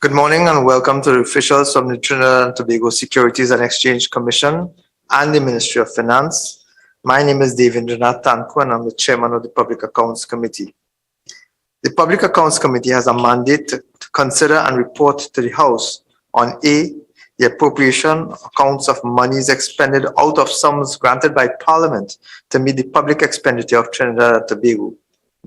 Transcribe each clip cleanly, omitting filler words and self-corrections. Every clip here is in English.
Good morning and welcome to the officials from the Trinidad and Tobago Securities and Exchange Commission and the Ministry of Finance. My name is Devendranath Tanko and I'm the chairman of the Public Accounts Committee. The Public Accounts Committee has a mandate to consider and report to the House on A, the appropriation accounts of monies expended out of sums granted by Parliament to meet the public expenditure of Trinidad and Tobago.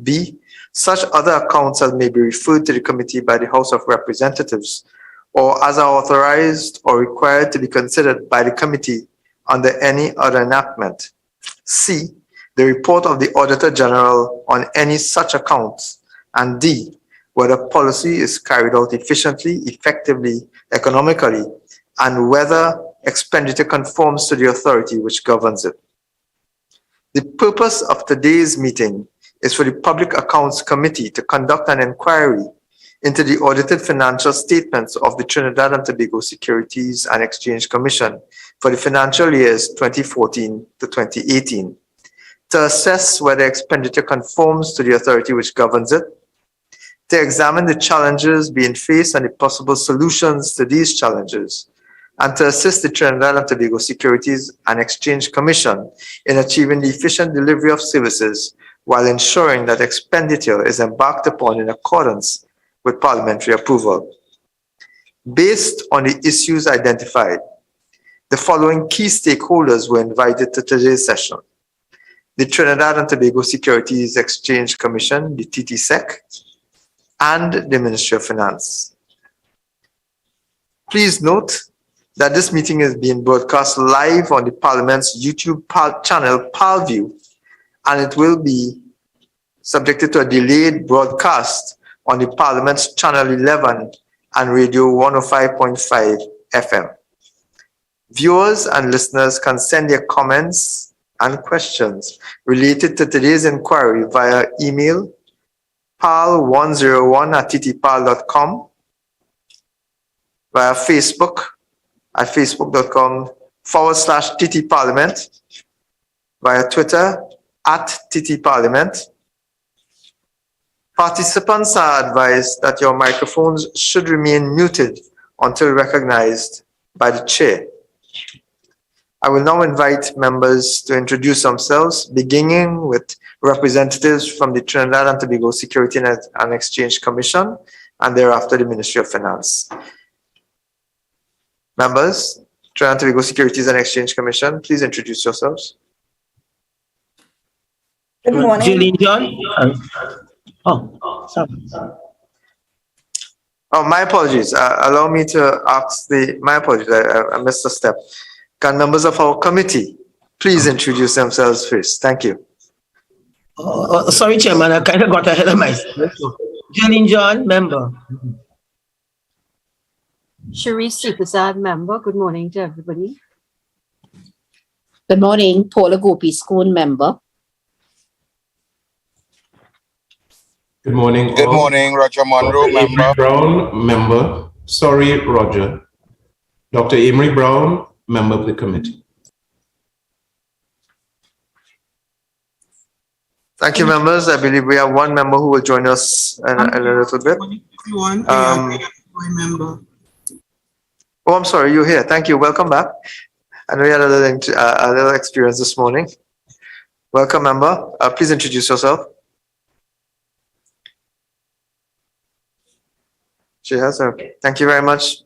B, such other accounts as may be referred to the committee by the House of Representatives or as are authorized or required to be considered by the committee under any other enactment. C, the report of the Auditor General on any such accounts. And D, whether policy is carried out efficiently, effectively, economically, and whether expenditure conforms to the authority which governs it. The purpose of today's meeting is for the Public Accounts Committee to conduct an inquiry into the audited financial statements of the Trinidad and Tobago Securities and Exchange Commission for the financial years 2014 to 2018, to assess whether expenditure conforms to the authority which governs it, to examine the challenges being faced and the possible solutions to these challenges, and to assist the Trinidad and Tobago Securities and Exchange Commission in achieving the efficient delivery of services while ensuring that expenditure is embarked upon in accordance with parliamentary approval. Based on the issues identified, the following key stakeholders were invited to today's session: the Trinidad and Tobago Securities Exchange Commission, the TTSEC, and the Ministry of Finance. Please note that this meeting is being broadcast live on the Parliament's YouTube channel, ParlView, and it will be subjected to a delayed broadcast on the Parliament's Channel 11 and Radio 105.5 FM. Viewers and listeners can send their comments and questions related to today's inquiry via email parl101@ttparl.com, via Facebook at facebook.com/ttparliament, via Twitter @ttparliament. Participants are advised that your microphones should remain muted until recognized by the chair. I will now invite members to introduce themselves, beginning with representatives from the Trinidad and Tobago Securities and Exchange Commission, and thereafter the Ministry of Finance. Members, Trinidad and Tobago Securities and Exchange Commission, please introduce yourselves. Good morning. Julian John. Sorry. Oh, my apologies. Allow me to ask my apologies. I missed a step. Can members of our committee please introduce themselves first? Thank you. Sorry, Chairman, I kind of got ahead of myself. Julian John, member. Sharice Prasad, member. Good morning to everybody. Good morning. Paula Gopi, school member. Good morning. Good morning, Roger Monroe, member. Brown, member. Sorry, Roger. Dr. Amory Brown, member of the committee. Thank you, members. I believe we have one member who will join us in a little bit. Oh, I'm sorry, you're here. Thank you. Welcome back. I know you had a little experience this morning. Welcome, member. Please introduce yourself. She has. Okay. Thank you very much.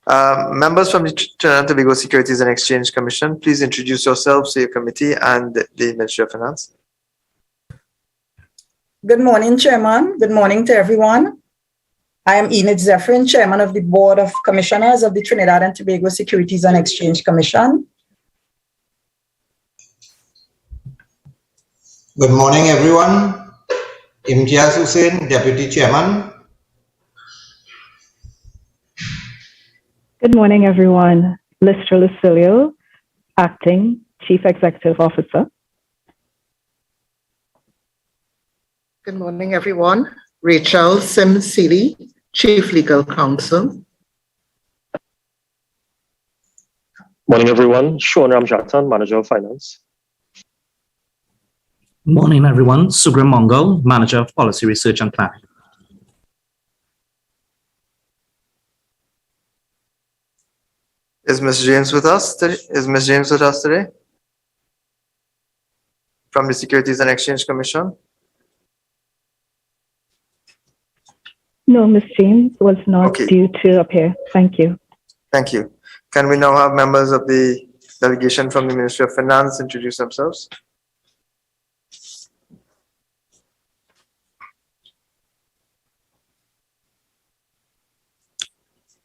Members from the Trinidad and Tobago Securities and Exchange Commission, please introduce yourselves to your committee and the Ministry of Finance. Good morning, Chairman. Good morning to everyone. I am Enid Zephyrin, Chairman of the Board of Commissioners of the Trinidad and Tobago Securities and Exchange Commission. Good morning, everyone. Imtiaz Hussain, Deputy Chairman. Good morning, everyone. Lister Lucilio, Acting Chief Executive Officer. Good morning, everyone. Rachel Sim-Seeley, Chief Legal Counsel. Morning, everyone. Sean Ramjatan, Manager of Finance. Morning, everyone. Sugrim Mongol, Manager of Policy Research and Planning. Is Ms. James with us today? From the Securities and Exchange Commission? No, Ms. James was not Okay. due to appear. Thank you. Thank you. Can we now have members of the delegation from the Ministry of Finance introduce themselves?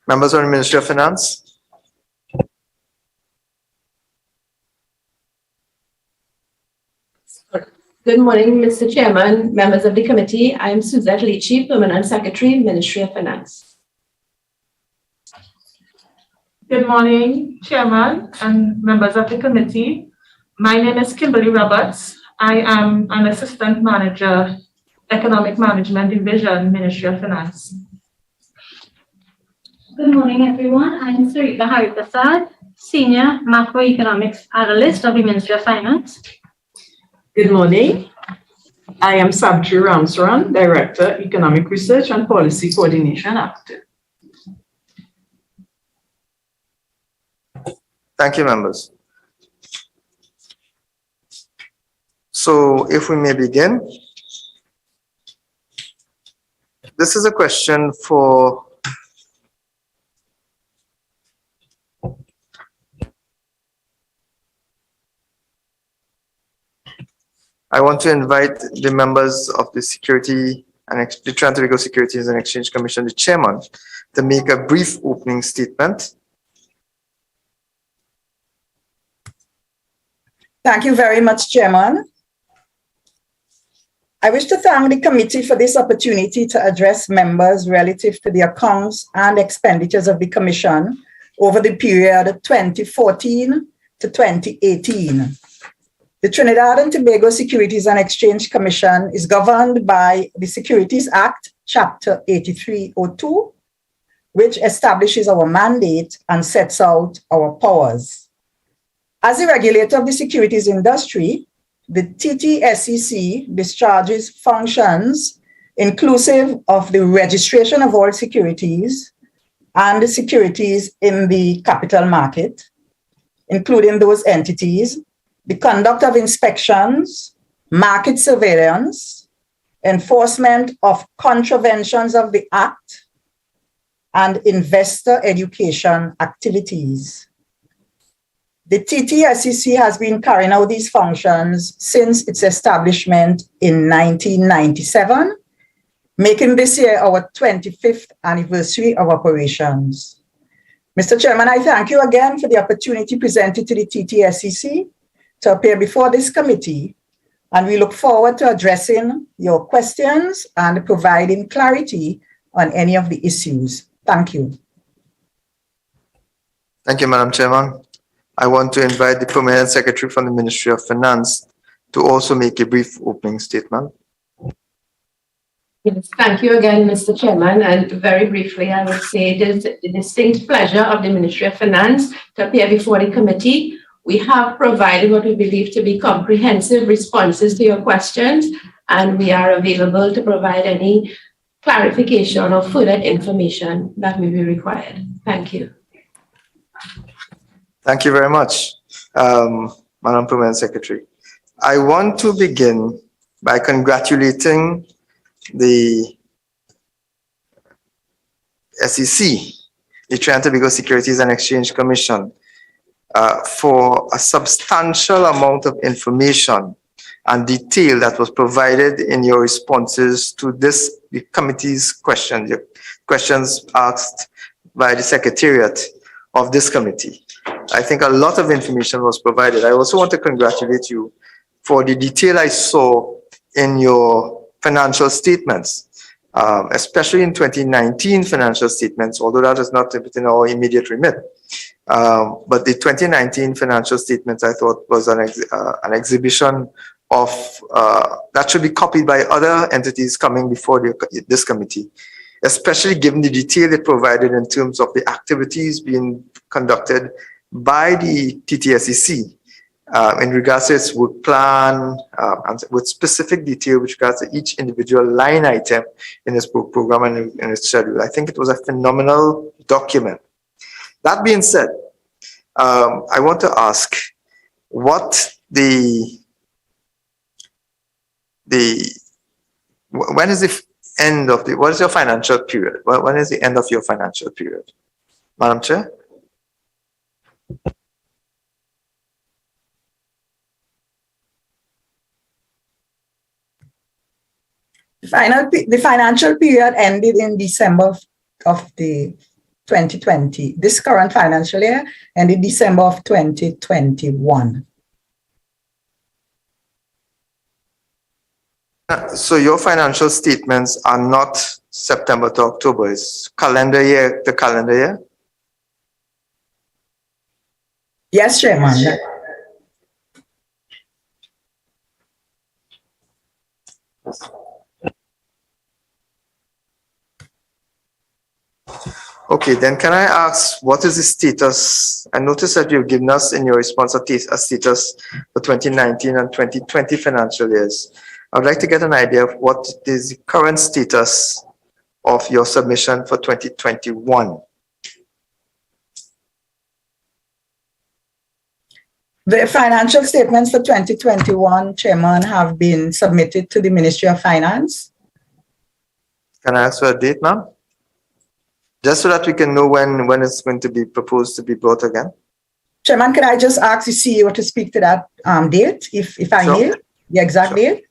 Members of the Ministry of Finance? Good morning, Mr. Chairman, members of the committee. I am Suzette Leachy, Permanent Secretary, Ministry of Finance. Good morning, Chairman and members of the committee. My name is Kimberly Roberts. I am an Assistant Manager, Economic Management Division, Ministry of Finance. Good morning, everyone. I'm Sarita Hariprasad, Senior Macroeconomics Analyst of the Ministry of Finance. Good morning. I am Sabji Ramsaran, Director, Economic Research and Policy Coordination, Active. Thank you, members. So if we may begin. This is a question for I want to invite the members of the the Trinidad and Tobago Securities and Exchange Commission, the chairman, to make a brief opening statement. Thank you very much, Chairman. I wish to thank the committee for this opportunity to address members relative to the accounts and expenditures of the Commission over the period 2014 to 2018. The Trinidad and Tobago Securities and Exchange Commission is governed by the Securities Act, Chapter 8302, which establishes our mandate and sets out our powers. As a regulator of the securities industry, the TTSEC discharges functions inclusive of the registration of all securities and the securities in the capital market, including those entities, the conduct of inspections, market surveillance, enforcement of contraventions of the Act, and investor education activities. The TTSEC has been carrying out these functions since its establishment in 1997, making this year our 25th anniversary of operations. Mr. Chairman, I thank you again for the opportunity presented to the TTSEC to appear before this committee, and we look forward to addressing your questions and providing clarity on any of the issues. Thank you. Thank you, Madam Chairman. I want to invite the Permanent Secretary from the Ministry of Finance to also make a brief opening statement. Yes, thank you again, Mr. Chairman. And very briefly, I would say it is the distinct pleasure of the Ministry of Finance to appear before the committee. We have provided what we believe to be comprehensive responses to your questions, and we are available to provide any clarification or further information that may be required. Thank you. Thank you very much, Madam Permanent Secretary. I want to begin by congratulating the SEC, the Trinidad and Tobago Securities and Exchange Commission, for a substantial amount of information and detail that was provided in your responses to the committee's questions, questions asked by the Secretariat of this committee. I think a lot of information was provided. I also want to congratulate you for the detail I saw in your financial statements, especially in 2019 financial statements, although that is not within our immediate remit. But the 2019 financial statements, I thought, was an exhibition of that should be copied by other entities coming before this committee, especially given the detail it provided in terms of the activities being conducted by the TTSEC in regards to its work plan and with specific detail with regards to each individual line item in its work program and in its schedule. I think it was a phenomenal document. That being said, I want to ask what when is the end of what is your financial period? When is the end of your financial period? Madam Chair? The financial period ended in December of the 2020. This current financial year ended December of 2021. So your financial statements are not September to October, it's calendar year to calendar year? Yes, Chairman. Okay, then can I ask what is the status? I noticed that you've given us in your response a status for 2019 and 2020 financial years. I would like to get an idea of what is the current status of your submission for 2021. The financial statements for 2021, Chairman, have been submitted to the Ministry of Finance. Can I ask for a date, ma'am? Just so that we can know when it's going to be proposed to be brought again. Chairman, can I just ask the CEO to speak to that date, if I may? The exact date?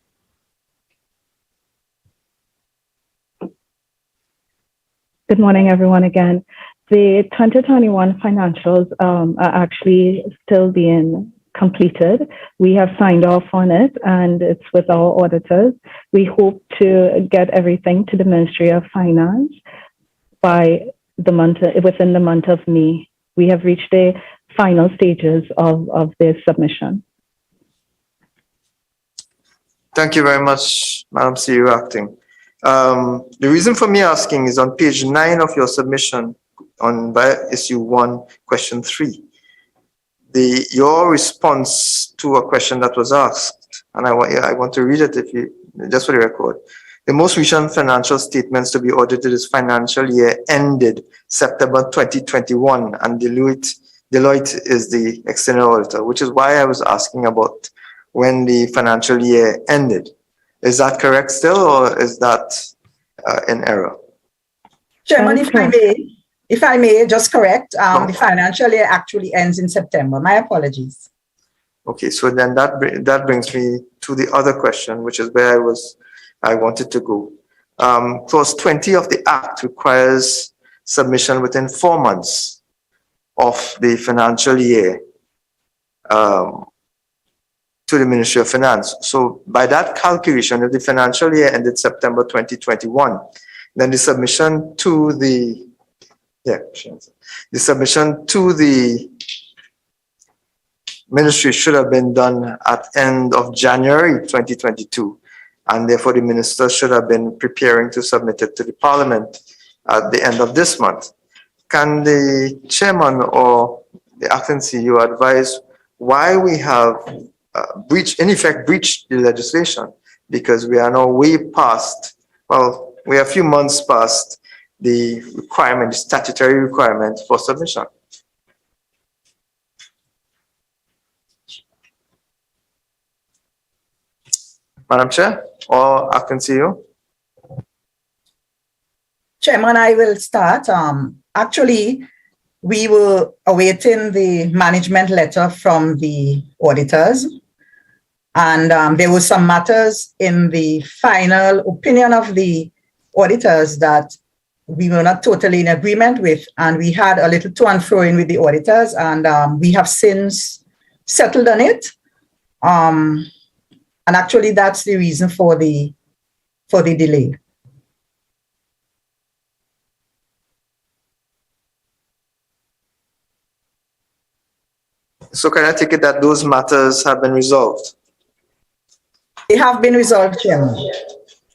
Good morning, everyone, again. The 2021 financials are actually still being completed. We have signed off on it and it's with our auditors. We hope to get everything to the Ministry of Finance by within the month of May. We have reached the final stages of this submission. Thank you very much, Madam CEO Acting. The reason for me asking is on page 9 of your submission by issue 1, question 3. Your response to a question that was asked, and I want to read it just for the record. The most recent financial statements to be audited is financial year ended September 2021, and Deloitte is the external auditor, which is why I was asking about when the financial year ended. Is that correct still, or is that in error? Chairman, if I may just correct, the financial year actually ends in September. My apologies. Okay, so then that brings me to the other question, which is where I wanted to go. Clause 20 of the Act requires submission within 4 months of the financial year to the Ministry of Finance. So by that calculation, if the financial year ended September 2021, then the submission to the Ministry should have been done at end of January 2022, and therefore the Minister should have been preparing to submit it to the Parliament at the end of this month. Can the Chairman or the Acting CEO advise why we have breached the legislation? Because we are now way past, well, we are a few months past the requirement, the statutory requirement for submission. Madam Chair or Acting CEO? Chairman, I will start. Actually, we were awaiting the management letter from the auditors, and there were some matters in the final opinion of the auditors that we were not totally in agreement with, and we had a little to and fro in with the auditors, and we have since settled on it. And actually, that's the reason for the delay. So can I take it that those matters have been resolved? They have been resolved, Chairman.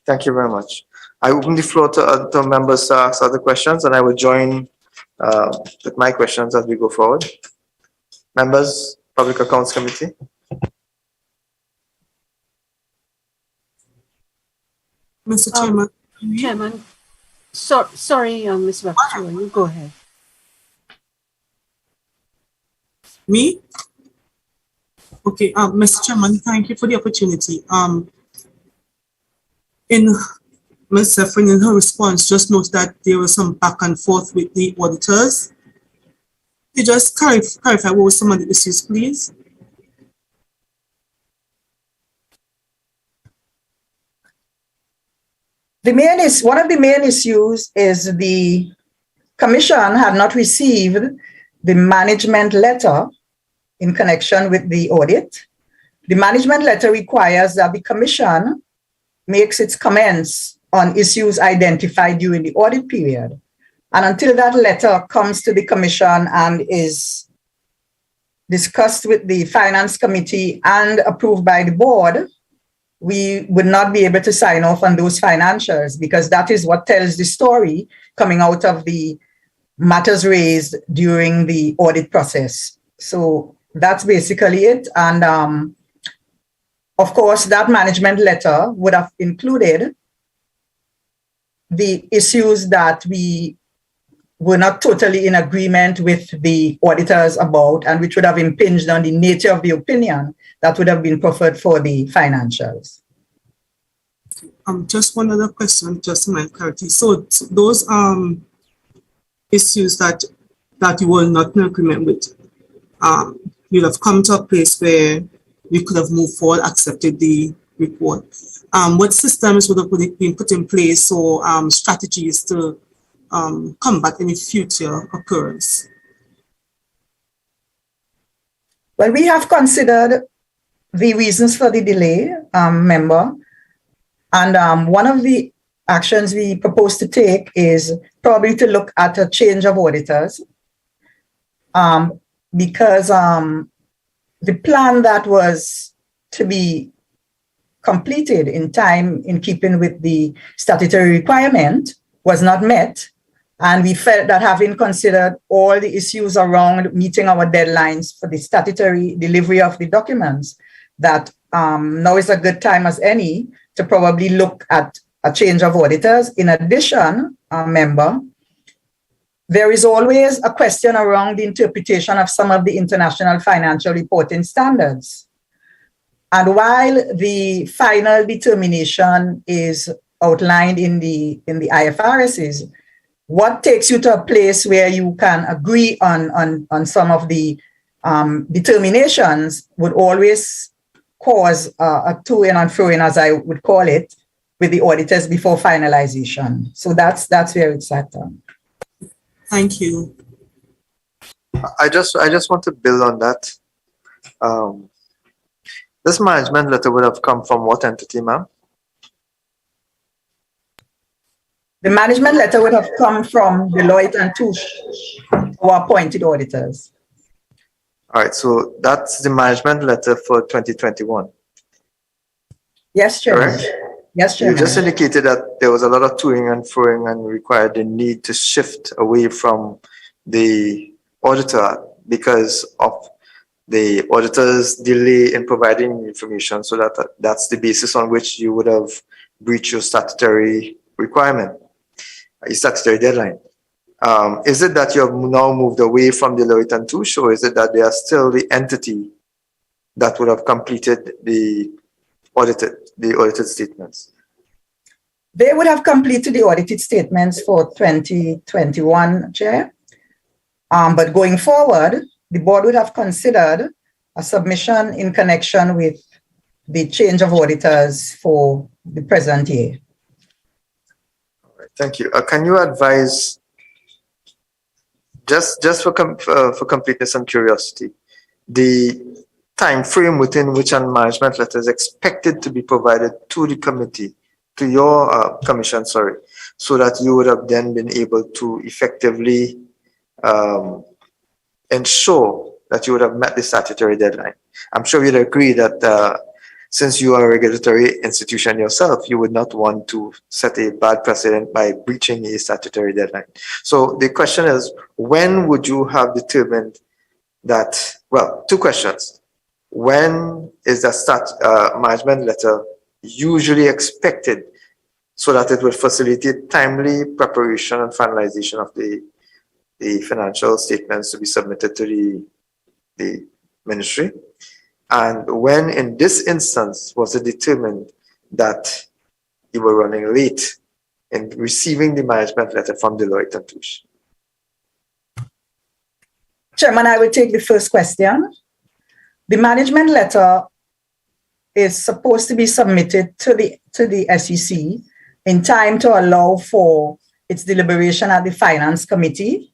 Thank you very much. I open the floor to other members to ask other questions, and I will join with my questions as we go forward. Members, Public Accounts Committee. Mr. Chairman. Chairman, sorry, Ms. Rapture, you go ahead. Me? Okay, Mr. Chairman, thank you for the opportunity. In Ms. Zephyrin, in her response, just note that there was some back and forth with the auditors. Could you just clarify what were some of the issues, please? One of the main issues is the Commission had not received the management letter in connection with the audit. The management letter requires that the Commission makes its comments on issues identified during the audit period. And until that letter comes to the Commission and is discussed with the Finance Committee and approved by the board, we would not be able to sign off on those financials, because that is what tells the story coming out of the matters raised during the audit process. So that's basically it. And of course, that management letter would have included the issues that we were not totally in agreement with the auditors about, and which would have impinged on the nature of the opinion that would have been proffered for the financials. Just one other question, just to my clarity. So those issues that you were not in agreement with, you'll have come to a place where you could have moved forward, accepted the report. What systems would have been put in place or strategies to combat any future occurrence? Well, we have considered the reasons for the delay, member. And one of the actions we propose to take is probably to look at a change of auditors, because the plan that was to be completed in time in keeping with the statutory requirement was not met. And we felt that, having considered all the issues around meeting our deadlines for the statutory delivery of the documents, that now is a good time as any to probably look at a change of auditors. In addition, member, there is always a question around the interpretation of some of the international financial reporting standards. And while the final determination is outlined in the IFRSs, what takes you to a place where you can agree on some of the determinations would always cause a to-in and fro-in, as I would call it, with the auditors before finalization. So that's where it's at. Thank you. I just want to build on that. This management letter would have come from what entity, ma'am? The management letter would have come from Deloitte and Touche, our appointed auditors. All right, so that's the management letter for 2021. Yes, Chairman. Correct? Yes, Chairman. You just indicated that there was a lot of toing and froing and required the need to shift away from the auditor because of the auditor's delay in providing information, so that's the basis on which you would have breached your statutory requirement, your statutory deadline. Is it that you have now moved away from Deloitte and Touche, or is it that they are still the entity that would have completed the audited statements? They would have completed the audited statements for 2021, Chair. But going forward, the board would have considered a submission in connection with the change of auditors for the present year. All right, thank you. Can you advise, just for completeness and curiosity, the time frame within which a management letter is expected to be provided to the committee, to your commission, sorry, so that you would have then been able to effectively ensure that you would have met the statutory deadline? I'm sure you'd agree that since you are a regulatory institution yourself, you would not want to set a bad precedent by breaching a statutory deadline. So the question is, when would you have determined that, well, two questions. When is the management letter usually expected so that it would facilitate timely preparation and finalization of the financial statements to be submitted to the ministry? And when in this instance was it determined that you were running late in receiving the management letter from Deloitte and Touche? Chairman, I will take the first question. The management letter is supposed to be submitted to the SEC in time to allow for its deliberation at the Finance Committee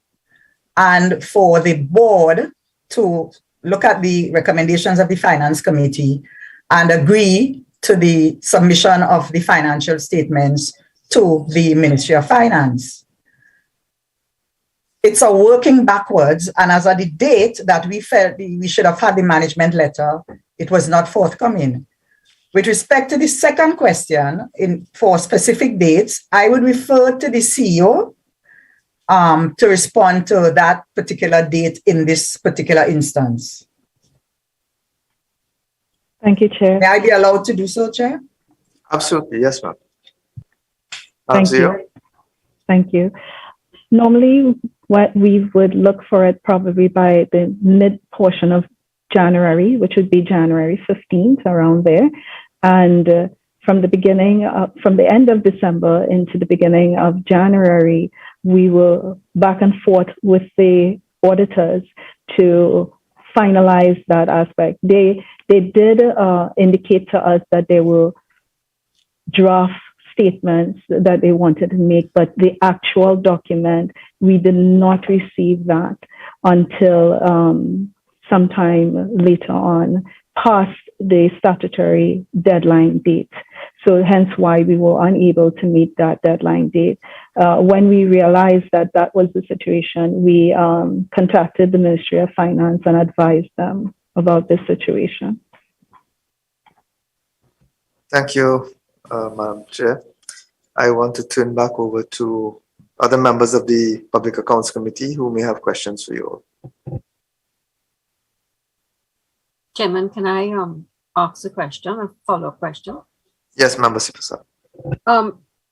and for the board to look at the recommendations of the Finance Committee and agree to the submission of the financial statements to the Ministry of Finance. It's a working backwards, and as at the date that we felt we should have had the management letter, it was not forthcoming. With respect to the second question, for specific dates, I would refer to the CEO to respond to that particular date in this particular instance. Thank you, Chair. May I be allowed to do so, Chair? Absolutely, yes, ma'am. Thank you. Thank you. Normally, what we would look for it probably by the mid portion of January, which would be January 15th, around there. And from the end of December into the beginning of January, we were back and forth with the auditors to finalize that aspect. They did indicate to us that there were draft statements that they wanted to make, but the actual document, we did not receive that until sometime later on, past the statutory deadline date. So hence why we were unable to meet that deadline date. When we realized that that was the situation, we contacted the Ministry of Finance and advised them about this situation. Thank you, Madam Chair. I want to turn back over to other members of the Public Accounts Committee who may have questions for you all. Chairman, can I ask a question, a follow-up question? Yes, Member Sipasa.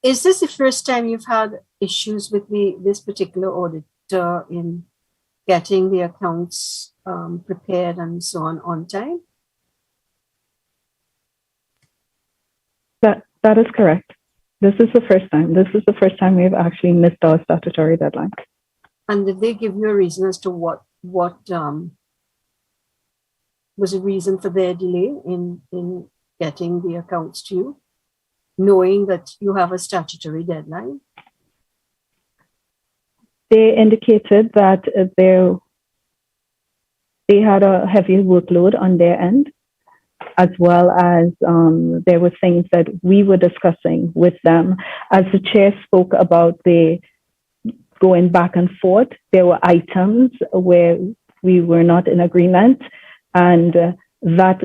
Is this the first time you've had issues with this particular auditor in getting the accounts prepared and so on time? That is correct. This is the first time. This is the first time we've actually missed our statutory deadline. And did they give you a reason as to what was a reason for their delay in getting the accounts to you, knowing that you have a statutory deadline? They indicated that they had a heavy workload on their end, as well as there were things that we were discussing with them. As the chair spoke about the going back and forth, there were items where we were not in agreement, and that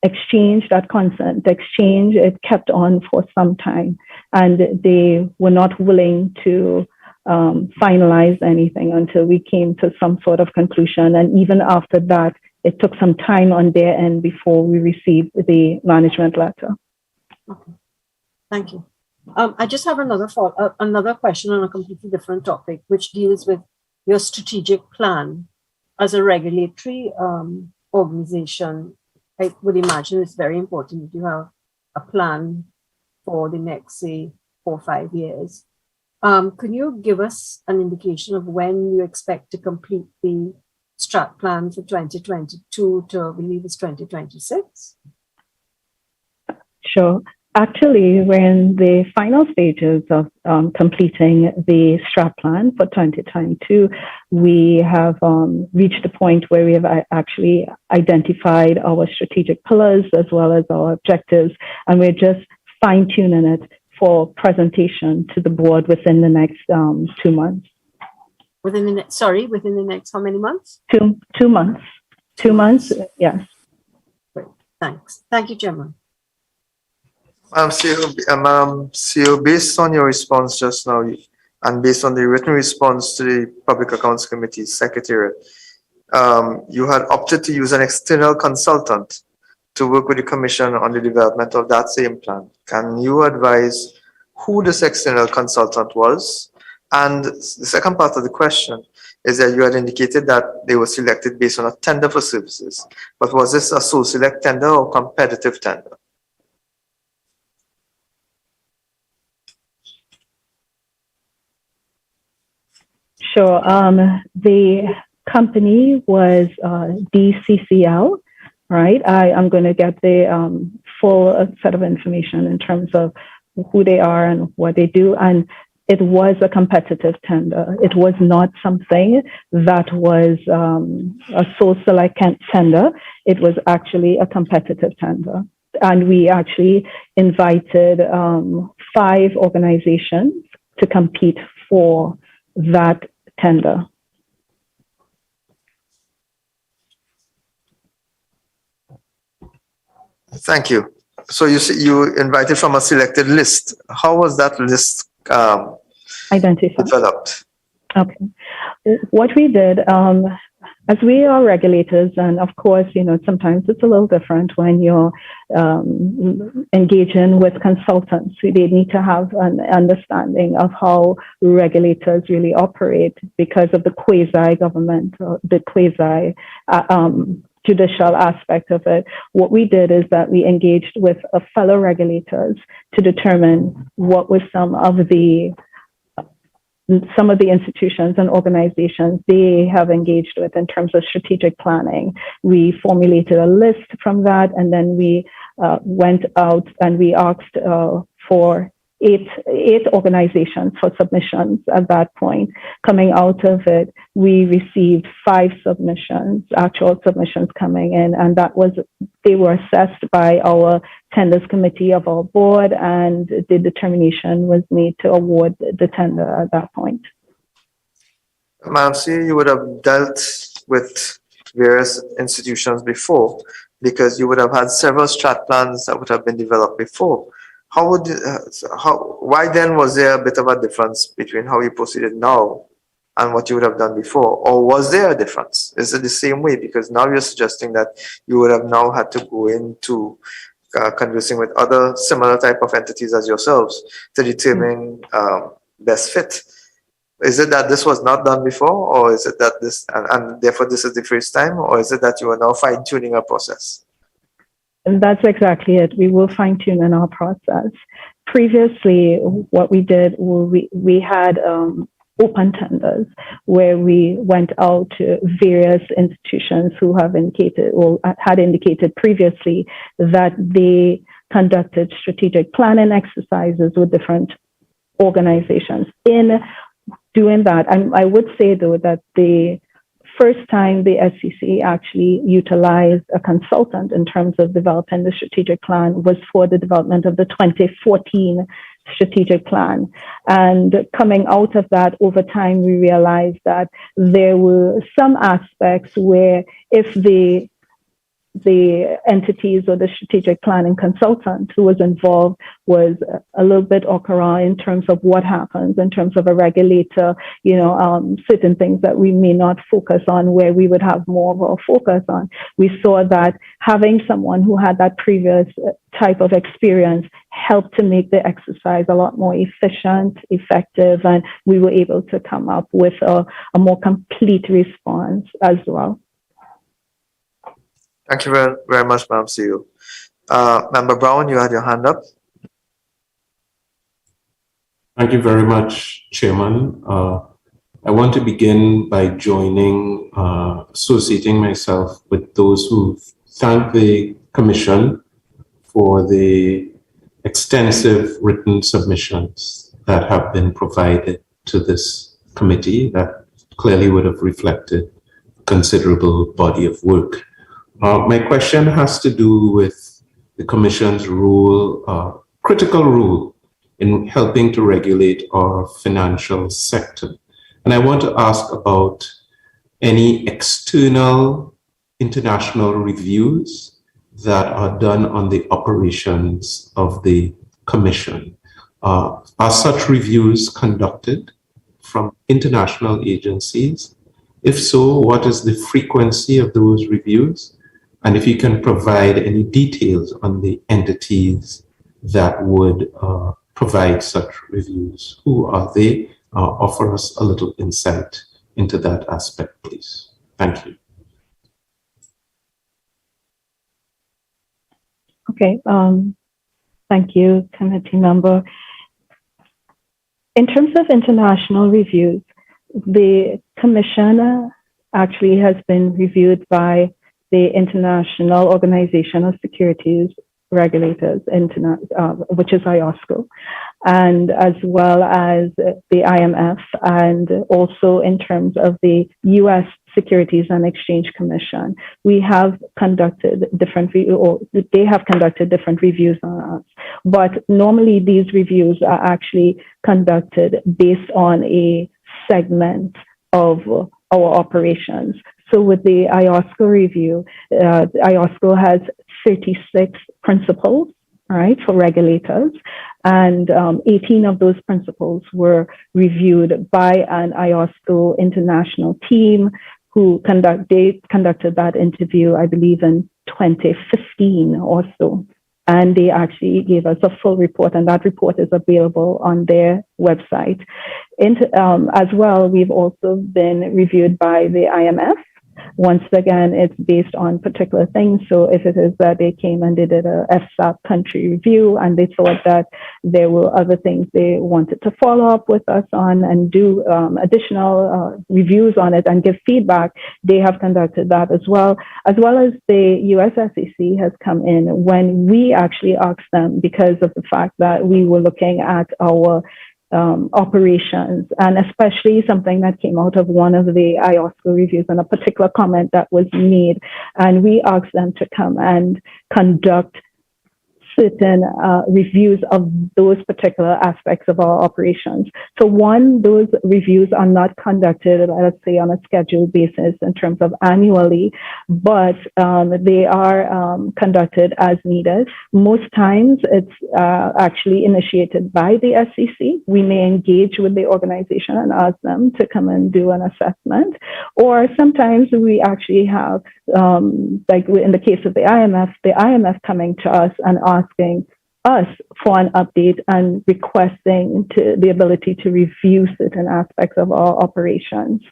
exchange, that consent exchange, it kept on for some time, and they were not willing to finalize anything until we came to some sort of conclusion. And even after that, it took some time on their end before we received the management letter. Okay, thank you. I just have another question on a completely different topic, which deals with your strategic plan. As a regulatory organization, I would imagine it's very important that you have a plan for the next, say, 4 or 5 years. Can you give us an indication of when you expect to complete the strat plan for 2022 to, I believe, it's 2026? Sure. Actually, we're in the final stages of completing the strat plan for 2022. We have reached the point where we have actually identified our strategic pillars as well as our objectives, and we're just fine-tuning it for presentation to the board within the next 2 months. Within the next how many months? 2 months. 2 months, yes. Great, thanks. Thank you, Chairman. CEO, based on your response just now, and based on the written response to the Public Accounts Committee Secretariat, you had opted to use an external consultant to work with the Commission on the development of that same plan. Can you advise who this external consultant was? And the second part of the question is that you had indicated that they were selected based on a tender for services. But was this a sole select tender or competitive tender? Sure. The company was DCCL, right? I'm going to get the full set of information in terms of who they are and what they do. And it was a competitive tender. It was not something that was a sole select tender. It was actually a competitive tender. And we actually invited 5 organizations to compete for that tender. Thank you. So you invited from a selected list. How was that list identified? Developed? Okay. What we did, as we are regulators, and of course, sometimes it's a little different when you're engaging with consultants. They need to have an understanding of how regulators really operate because of the quasi-government, the quasi-judicial aspect of it. What we did is that we engaged with fellow regulators to determine what was some of the institutions and organizations they have engaged with in terms of strategic planning. We formulated a list from that, and then we went out and we asked for eight organizations for submissions at that point. Coming out of it, we received 5 submissions, actual submissions coming in, and they were assessed by our tenders committee of our board, and the determination was made to award the tender at that point. Madam C, you would have dealt with various institutions before because you would have had several strat plans that would have been developed before. Why then was there a bit of a difference between how you proceeded now and what you would have done before? Or was there a difference? Is it the same way? Because now you're suggesting that you would have now had to go into conversing with other similar type of entities as yourselves to determine best fit. Is it that this was not done before, or is it that this, and therefore this is the first time, or is it that you are now fine-tuning our process? And that's exactly it. We will fine-tune in our process. Previously, what we did, we had open tenders where we went out to various institutions who have indicated or had indicated previously that they conducted strategic planning exercises with different organizations. In doing that, I would say though that the first time the SEC actually utilized a consultant in terms of developing the strategic plan was for the development of the 2014 strategic plan. And coming out of that, over time, we realized that there were some aspects where if the entities or the strategic planning consultant who was involved was a little bit okra in terms of what happens in terms of a regulator, certain things that we may not focus on where we would have more of a focus on. We saw that having someone who had that previous type of experience helped to make the exercise a lot more efficient, effective, and we were able to come up with a more complete response as well. Thank you very much, Madam CEO. Member Brown, you had your hand up. Thank you very much, Chairman. I want to begin by associating myself with those who thank the Commission for the extensive written submissions that have been provided to this committee that clearly would have reflected a considerable body of work. My question has to do with the Commission's role, critical role in helping to regulate our financial sector. And I want to ask about any external international reviews that are done on the operations of the Commission. Are such reviews conducted from international agencies? If so, what is the frequency of those reviews? And if you can provide any details on the entities that would provide such reviews, who are they? Offer us a little insight into that aspect, please. Thank you. Okay, thank you, committee member. In terms of international reviews, the commission actually has been reviewed by the International Organization of Securities Regulators, which is IOSCO, and as well as the IMF, and also in terms of the U.S. Securities and Exchange Commission. We have conducted different, they have conducted different reviews on us, but normally these reviews are actually conducted based on a segment of our operations. So with the IOSCO review, IOSCO has 36 principles, right, for regulators, and 18 of those principles were reviewed by an IOSCO international team who conducted that interview, I believe, in 2015 or so. And they actually gave us a full report, and that report is available on their website. As well, we've also been reviewed by the IMF. Once again, it's based on particular things. So if it is that they came and they did a FSAP country review and they thought that there were other things they wanted to follow up with us on and do additional reviews on it and give feedback, they have conducted that as well as the US SEC has come in when we actually asked them, because of the fact that we were looking at our operations, and especially something that came out of one of the IOSCO reviews and a particular comment that was made. And we asked them to come and conduct certain reviews of those particular aspects of our operations. So one, those reviews are not conducted, let's say, on a scheduled basis in terms of annually, but they are conducted as needed. Most times it's actually initiated by the SEC. We may engage with the organization and ask them to come and do an assessment. Or sometimes we actually have, like in the case of the IMF coming to us and asking us for an update and requesting the ability to review certain aspects of our operations.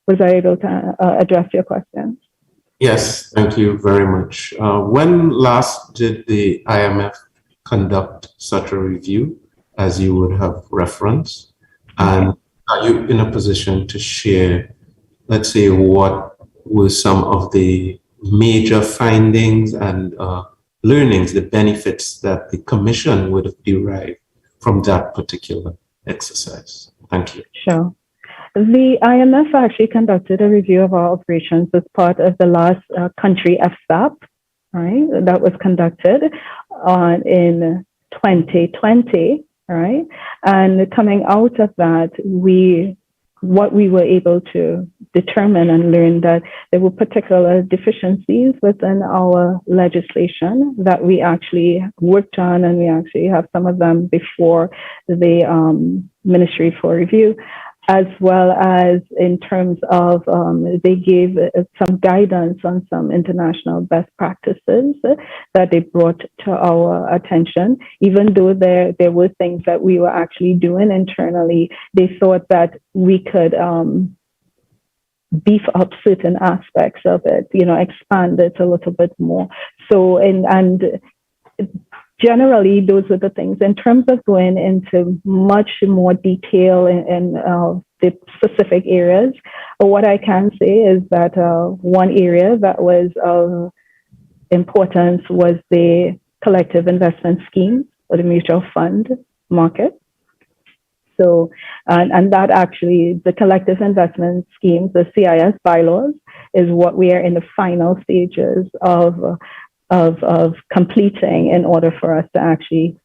Was I able to address your question? Yes, thank you very much. When last did the IMF conduct such a review, as you would have referenced? And are you in a position to share, let's say, what were some of the major findings and learnings, the benefits that the Commission would have derived from that particular exercise? Thank you. Sure. The IMF actually conducted a review of our operations as part of the last country FSAP, right? That was conducted in 2020, right? And coming out of that, what we were able to determine and learn that there were particular deficiencies within our legislation that we actually worked on, and we actually have some of them before the Ministry for Review, as well as in terms of they gave some guidance on some international best practices that they brought to our attention. Even though there were things that we were actually doing internally, they thought that we could beef up certain aspects of it, expand it a little bit more. So, and generally, those are the things. In terms of going into much more detail in the specific areas, what I can say is that one area that was of importance was the collective investment scheme or the mutual fund market. So, and that actually, the collective investment schemes, the CIS bylaws, is what we are in the final stages of completing in order for us to actually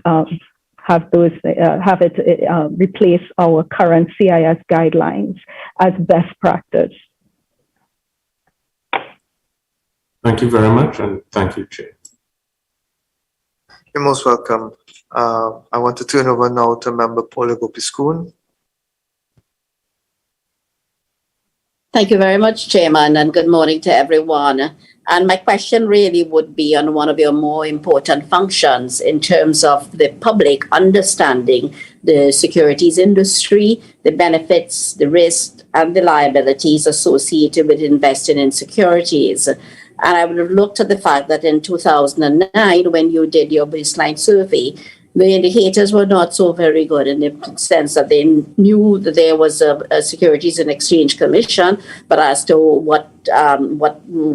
have it replace our current CIS guidelines as best practice. Thank you very much, and thank you, Chair. You're most welcome. I want to turn over now to Member Paula Gopiskun. Thank you very much, Chairman, and good morning to everyone. And my question really would be on one of your more important functions in terms of the public understanding the securities industry, the benefits, the risks, and the liabilities associated with investing in securities. And I would have looked at the fact that in 2009, when you did your baseline survey, the indicators were not so very good in the sense that they knew that there was a Securities and Exchange Commission, but as to what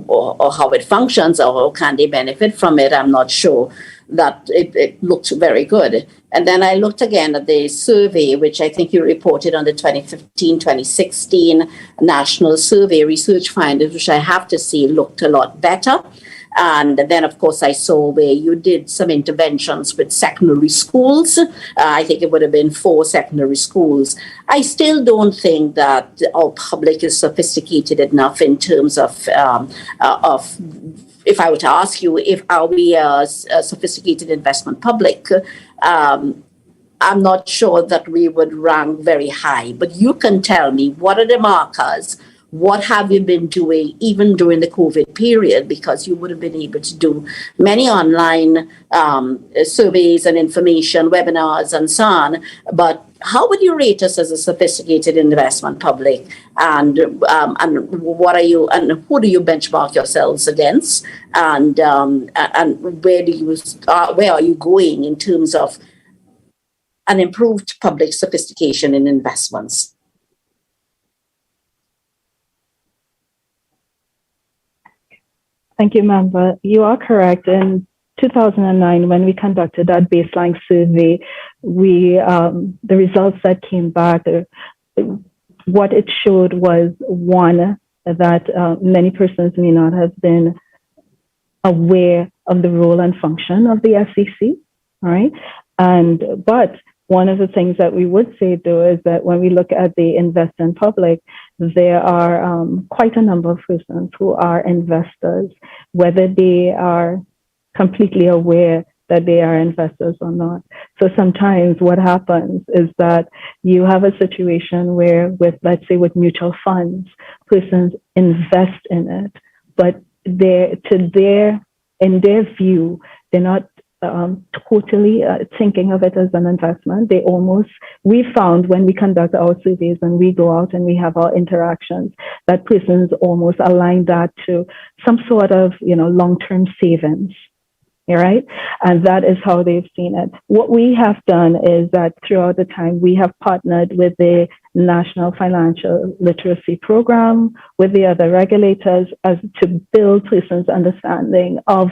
or how it functions or how can they benefit from it, I'm not sure that it looked very good. And then I looked again at the survey, which I think you reported on the 2015-2016 National Survey Research Findings, which I have to say looked a lot better. And then, of course, I saw where you did some interventions with secondary schools. I think it would have been 4 secondary schools. I still don't think that our public is sophisticated enough in terms of if I were to ask you, are we a sophisticated investment public? I'm not sure that we would rank very high. But you can tell me, what are the markers? What have you been doing even during the COVID period? Because you would have been able to do many online surveys and information, webinars and so on. But how would you rate us as a sophisticated investment public? And what are you, and who do you benchmark yourselves against? And where are you going in terms of an improved public sophistication in investments? Thank you, Member. You are correct. In 2009, when we conducted that baseline survey, the results that came back, what it showed was, one, that many persons may not have been aware of the role and function of the SEC, all right? But one of the things that we would say, though, is that when we look at the investing public, there are quite a number of persons who are investors, whether they are completely aware that they are investors or not. So sometimes what happens is that you have a situation where, let's say with mutual funds, persons invest in it, but in their view, they're not totally thinking of it as an investment. We found when we conduct our surveys and we go out and we have our interactions, that persons almost align that to some sort of, long-term savings. All right. And that is how they've seen it. What we have done is that throughout the time, we have partnered with the National Financial Literacy Program, with the other regulators, as to build persons' understanding of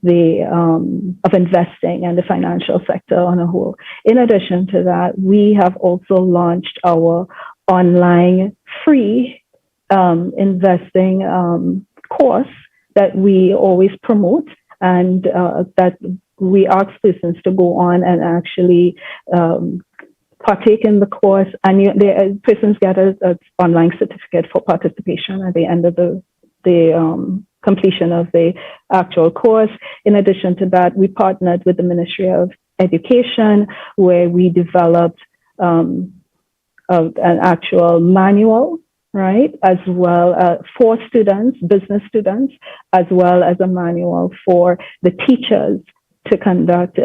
of investing and the financial sector on a whole. In addition to that, we have also launched our online free investing course that we always promote, and that we ask persons to go on and actually partake in the course, and persons get an online certificate for participation at the end of the completion of the actual course. In addition to that, we partnered with the Ministry of Education, where we developed an actual manual, right, as well for students, business students, as well as a manual for the teachers to conduct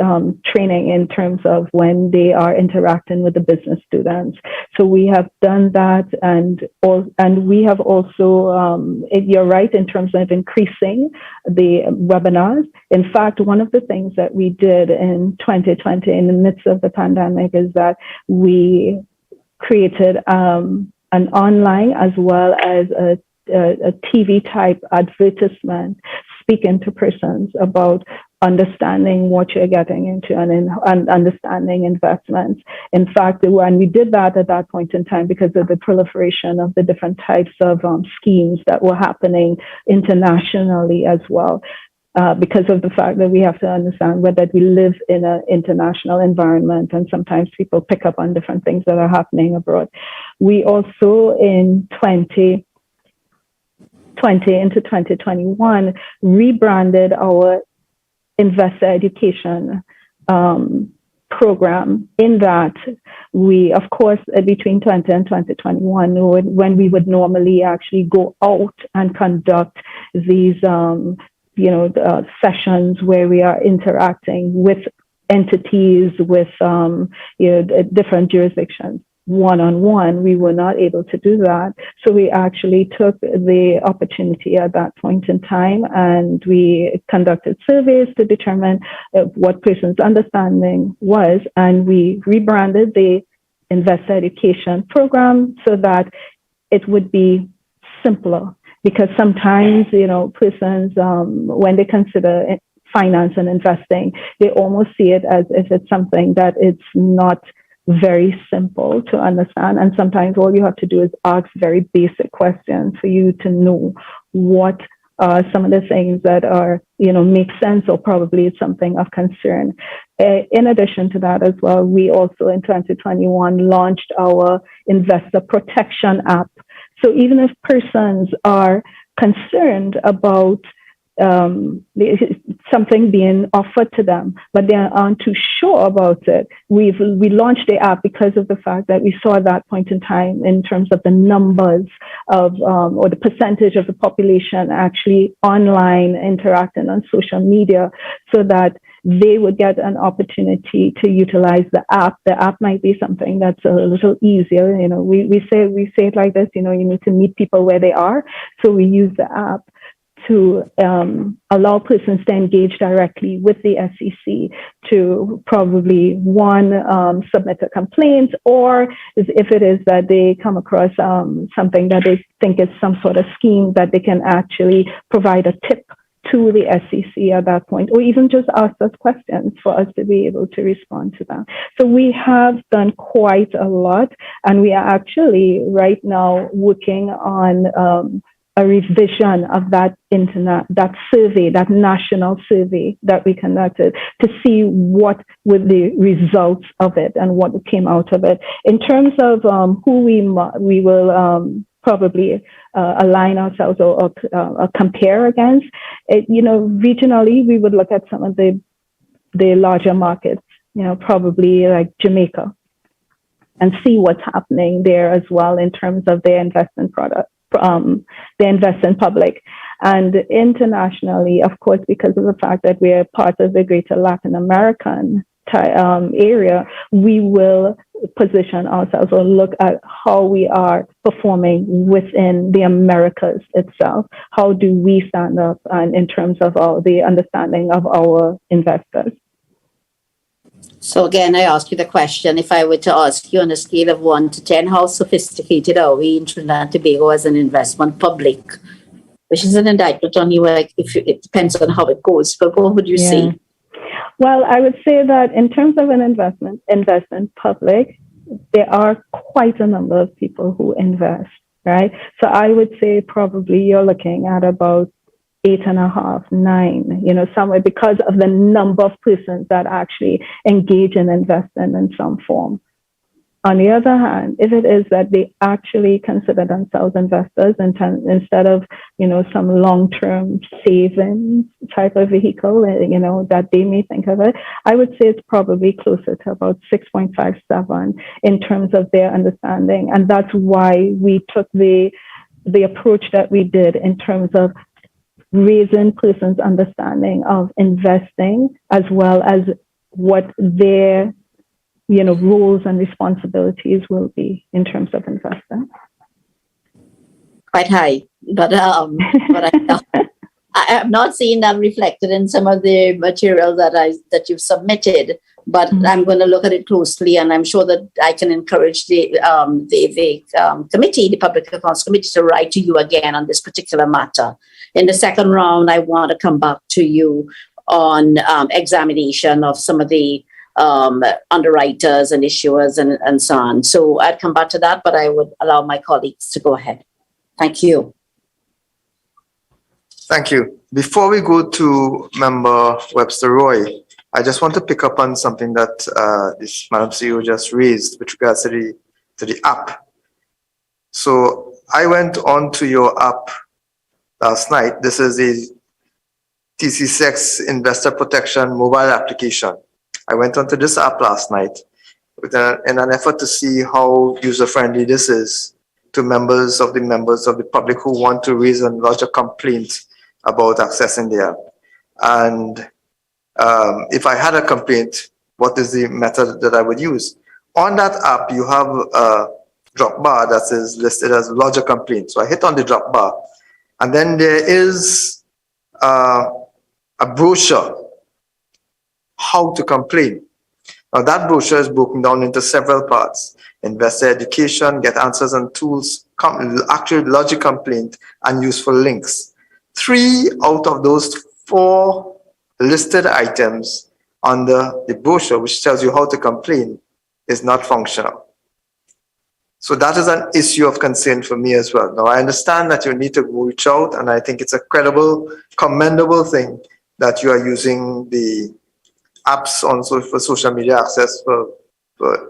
training in terms of when they are interacting with the business students. So we have done that, and we have also, you're right, in terms of increasing the webinars. In fact, one of the things that we did in 2020 in the midst of the pandemic is that we created an online as well as a TV type advertisement speaking to persons about understanding what you're getting into and understanding investments. In fact, when we did that at that point in time, because of the proliferation of the different types of schemes that were happening internationally as well, because of the fact that we have to understand whether we live in an international environment, and sometimes people pick up on different things that are happening abroad. We also in 2020 into 2021 rebranded our investor education program in that we, of course, between 20 and 2021, when we would normally actually go out and conduct these, sessions where we are interacting with entities, with, different jurisdictions. One-on-one, we were not able to do that. So we actually took the opportunity at that point in time and we conducted surveys to determine what persons' understanding was, and we rebranded the investor education program so that it would be simpler. Because sometimes, persons, when they consider finance and investing, they almost see it as if it's something that it's not very simple to understand. And sometimes all you have to do is ask very basic questions for you to know what are some of the things that are, make sense or probably it's something of concern. In addition to that as well, we also in 2021 launched our investor protection app. So even if persons are concerned about something being offered to them, but they aren't too sure about it, we launched the app because of the fact that we saw at that point in time in terms of the numbers of or the percentage of the population actually online interacting on social media, so that they would get an opportunity to utilize the app. The app might be something that's a little easier. We say it like this, you need to meet people where they are. So we use the app to allow persons to engage directly with the SEC to probably submit a complaint, or if it is that they come across something that they think is some sort of scheme, that they can actually provide a tip to the SEC at that point, or even just ask us questions for us to be able to respond to that. So we have done quite a lot, and we are actually right now working on a revision of that survey, that national survey that we conducted, to see what were the results of it and what came out of it. In terms of who we will probably align ourselves or compare against, regionally, we would look at some of the larger markets, probably like Jamaica, and see what's happening there as well in terms of their investment product. They invest in public. And internationally, of course, because of the fact that we're part of the greater Latin American area, we will position ourselves or look at how we are performing within the Americas itself. How do we stand up in terms of the understanding of our investors? So again, I ask you the question, if I were to ask you on a scale of 1 to 10, how sophisticated are we in Trinidad and Tobago as an investment public? Which is an indictment on you, it depends on how it goes, but what would you say? Well, I would say that in terms of an investment public, there are quite a number of people who invest, right? So I would say probably you're looking at about 8.5, 9, somewhere, because of the number of persons that actually engage in investing in some form. On the other hand, if it is that they actually consider themselves investors instead of, some long-term savings type of vehicle, that they may think of it, I would say it's probably closer to about 6.57 in terms of their understanding. And that's why we took the approach that we did in terms of raising persons' understanding of investing, as well as what their roles and responsibilities will be in terms of investing. Quite high, but I have not seen that reflected in some of the material that you've submitted. But I'm going to look at it closely, and I'm sure that I can encourage the committee, the Public Accounts Committee, to write to you again on this particular matter. In the second round, I want to come back to you on examination of some of the underwriters and issuers and so on. So I'd come back to that, but I would allow my colleagues to go ahead. Thank you. Thank you. Before we go to Member Webster Roy, I just want to pick up on something that this Madam CEO just raised with regards to the app. So I went on to your app last night. This is the TTSEC Investor Protection mobile application. I went onto this app last night in an effort to see how user-friendly this is to members of the public who want to raise and lodge a complaint about accessing the app. And if I had a complaint, what is the method that I would use? On that app, you have a drop bar that is listed as lodge a complaint. So I hit on the drop bar, and then there is a brochure, how to complain. Now that brochure is broken down into several parts: investor education, get answers and tools, actually lodge a complaint, and useful links. 3 out of those 4 listed items under the brochure, which tells you how to complain, is not functional. So that is an issue of concern for me as well. Now I understand that you need to reach out, and I think it's a credible, commendable thing that you are using the apps for social media access for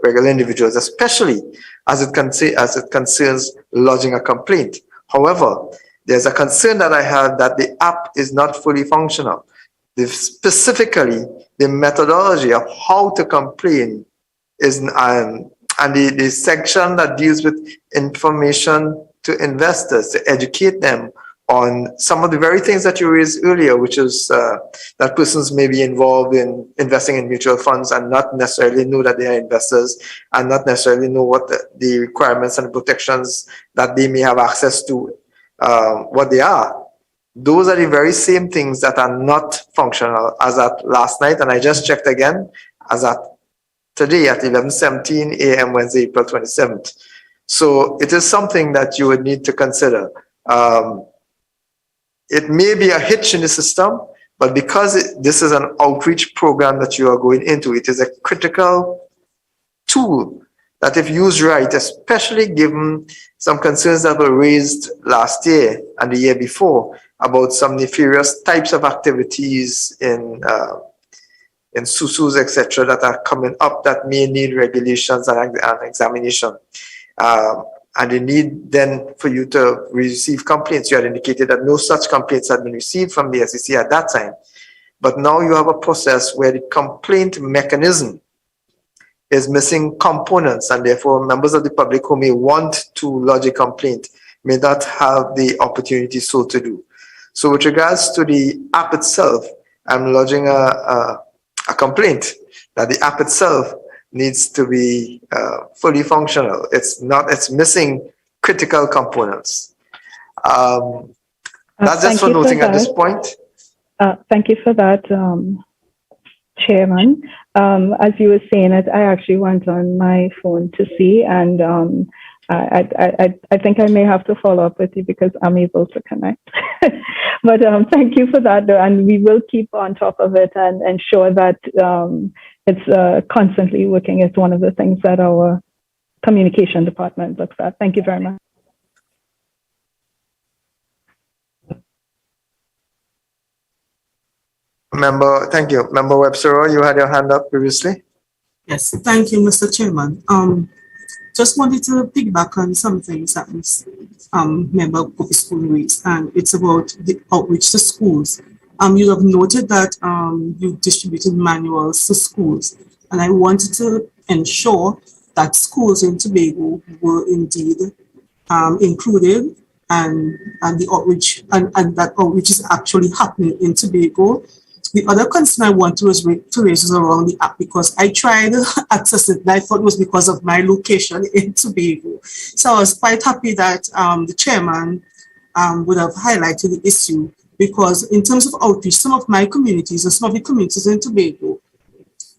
regular individuals, especially as it concerns lodging a complaint. However, there's a concern that I have that the app is not fully functional. Specifically, the methodology of how to complain is, and the section that deals with information to investors, to educate them on some of the very things that you raised earlier, which is that persons may be involved in investing in mutual funds and not necessarily know that they are investors, and not necessarily know what the requirements and protections that they may have access to, what they are. Those are the very same things that are not functional as at last night, and I just checked again as at today at 11:17 a.m. Wednesday, April 27th. So it is something that you would need to consider. It may be a hitch in the system, but because this is an outreach program that you are going into, it is a critical tool that, if used right, especially given some concerns that were raised last year and the year before about some nefarious types of activities in SUSUs, etc., that are coming up that may need regulations and examination. And the need then for you to receive complaints. You had indicated that no such complaints had been received from the SEC at that time. But now you have a process where the complaint mechanism is missing components, and therefore members of the public who may want to lodge a complaint may not have the opportunity so to do. So with regards to the app itself, I'm lodging a complaint that the app itself needs to be fully functional. It's missing critical components. That's just for noting at this point. Thank you for that, Chairman. As you were saying it, I actually went on my phone to see, and I think I may have to follow up with you because I'm able to connect. But thank you for that, and we will keep on top of it and ensure that it's constantly working. It's one of the things that our communication department looks at. Thank you very much. Thank you. Member Webster, you had your hand up previously. Yes, thank you, Mr. Chairman. Just wanted to piggyback on some things that Member Kopi School raised, and it's about the outreach to schools. You have noted that you distributed manuals to schools, and I wanted to ensure that schools in Tobago were indeed included, and the outreach and that outreach is actually happening in Tobago. The other concern I want to raise is around the app, because I tried to access it and I thought it was because of my location in Tobago. So I was quite happy that the chairman would have highlighted the issue, because in terms of outreach, some of my communities and some of the communities in Tobago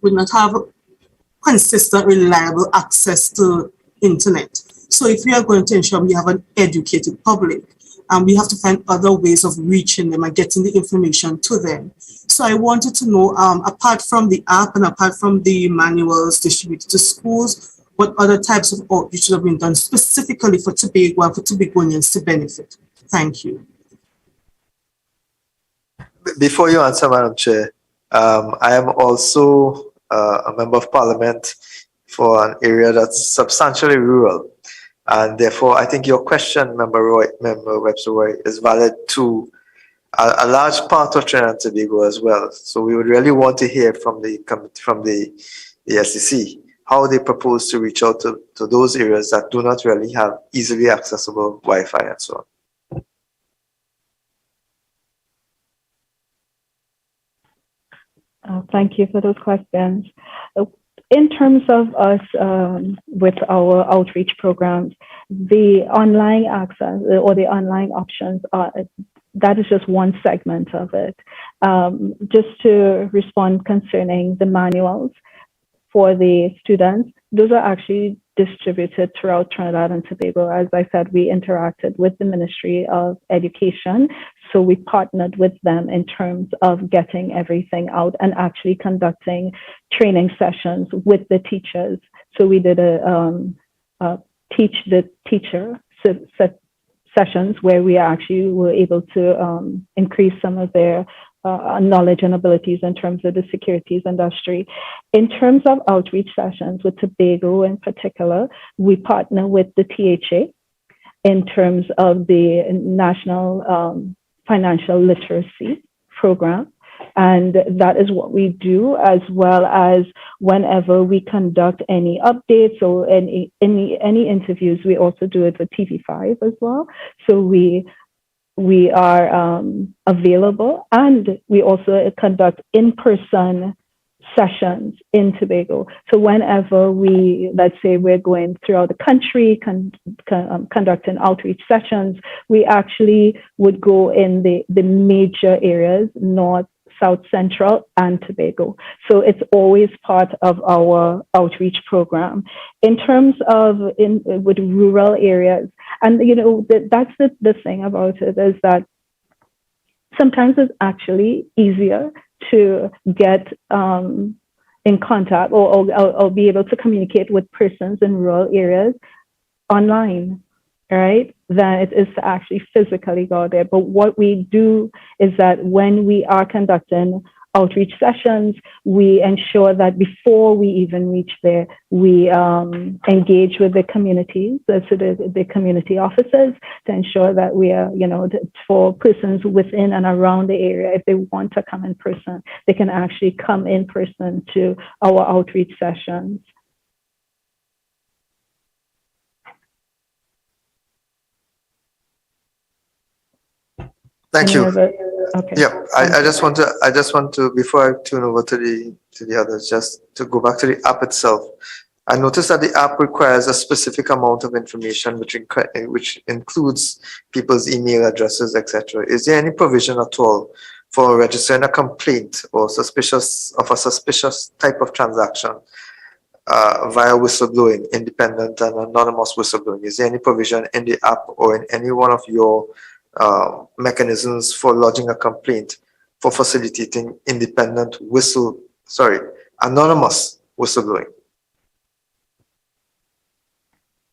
would not have consistent, reliable access to internet. So if we are going to ensure we have an educated public, we have to find other ways of reaching them and getting the information to them. So I wanted to know, apart from the app and apart from the manuals distributed to schools, what other types of outreach have been done specifically for Tobago and for Tobagonians to benefit? Thank you. Before you answer, Madam Chair, I am also a member of Parliament for an area that's substantially rural. And therefore, I think your question, Member Webster, is valid too. a large part of Trinidad and Tobago as well. So we would really want to hear from the SEC how they propose to reach out to those areas that do not really have easily accessible Wi-Fi and so on. Thank you for those questions. In terms of us with our outreach programs, the online access or the online options that is just one segment of it. Just to respond concerning the manuals for the students, those are actually distributed throughout Trinidad and Tobago. As I said, we interacted with the Ministry of Education, so we partnered with them in terms of getting everything out and actually conducting training sessions with the teachers. So we did a teach the teacher sessions where we actually were able to increase some of their knowledge and abilities in terms of the securities industry. In terms of outreach sessions with Tobago in particular, we partner with the THA in terms of the National Financial Literacy Program. And that is what we do, as well as whenever we conduct any updates or any interviews, we also do it with TV5 as well. So we are available, and we also conduct in-person sessions in Tobago. So whenever let's say we're going throughout the country conducting outreach sessions, we actually would go in the major areas, North, South Central, and Tobago. So it's always part of our outreach program. In terms of with rural areas, and that's the thing about it, is that sometimes it's actually easier to get in contact or be able to communicate with persons in rural areas online, right, than it is to actually physically go there. But what we do is that when we are conducting outreach sessions, we ensure that before we even reach there, we engage with the communities, so the community officers, to ensure that we are, for persons within and around the area, if they want to come in person, they can actually come in person to our outreach sessions. Thank you. Okay. Yeah, I just want to before I turn over to the others, just to go back to the app itself. I noticed that the app requires a specific amount of information, which includes people's email addresses, etc. Is there any provision at all for registering a complaint or a suspicious type of transaction via whistleblowing, independent and anonymous whistleblowing? Is there any provision in the app or in any one of your mechanisms for lodging a complaint for facilitating anonymous whistleblowing?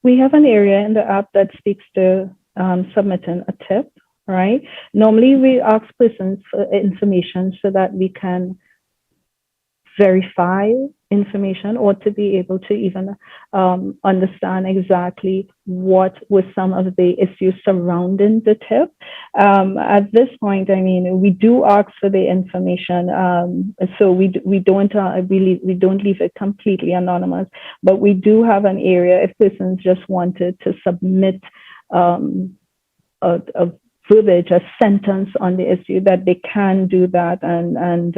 We have an area in the app that speaks to submitting a tip, right? Normally we ask persons for information so that we can verify information or to be able to even understand exactly what were some of the issues surrounding the tip. At this point, I mean, we do ask for the information, so we don't leave it completely anonymous, but we do have an area if persons just wanted to submit a verbiage, a sentence on the issue, that they can do that and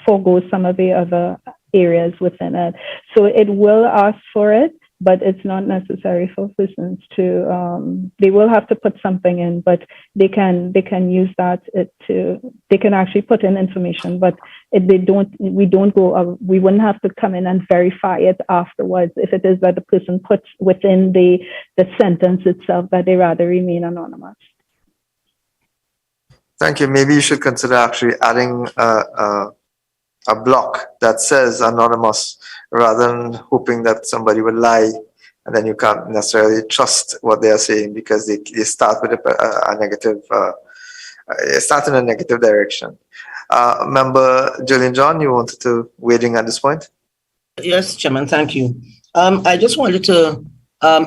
forego some of the other areas within it. So it will ask for it, but it's not necessary for persons to, they will have to put something in, but they can use that they can actually put in information, but we wouldn't have to come in and verify it afterwards if it is that the person puts within the sentence itself that they rather remain anonymous. Thank you. Maybe you should consider actually adding a block that says anonymous, rather than hoping that somebody will lie and then you can't necessarily trust what they are saying because they start with a negative, start in a negative direction. Member Julian John, you wanted to wade in at this point? Yes, Chairman, thank you. I just wanted to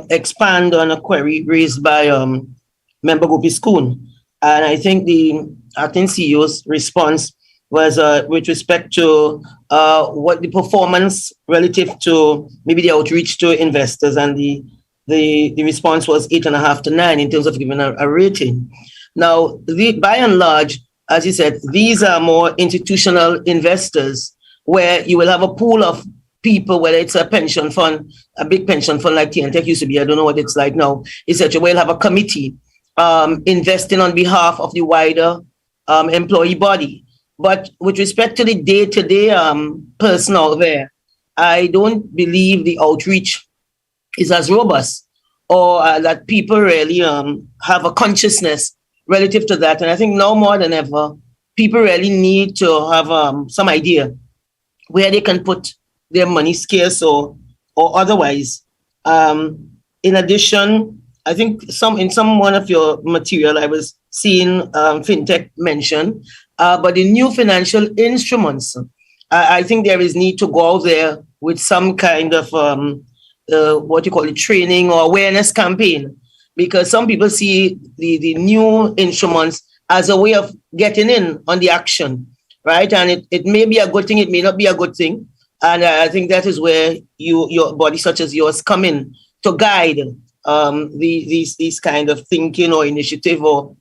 expand on a query raised by Member Gopi Schoon. And I think the acting CEO's response was with respect to what the performance relative to maybe the outreach to investors, and the response was 8.5 to 9 in terms of giving a rating. Now, by and large, as you said, these are more institutional investors where you will have a pool of people, whether it's a pension fund, a big pension fund like TNTEC used to be, I don't know what it's like now, is that you will have a committee investing on behalf of the wider employee body. But with respect to the day-to-day personnel there, I don't believe the outreach is as robust, or that people really have a consciousness relative to that. And I think now more than ever, people really need to have some idea where they can put their money, scarce or otherwise. In addition, I think in one of your material, I was seeing Fintech mentioned, but the new financial instruments, I think there is need to go out there with some kind of what you call it, training or awareness campaign, because some people see the new instruments as a way of getting in on the action, right? And it may be a good thing, it may not be a good thing. And I think that is where your body such as yours come in to guide these kind of thinking or initiative, or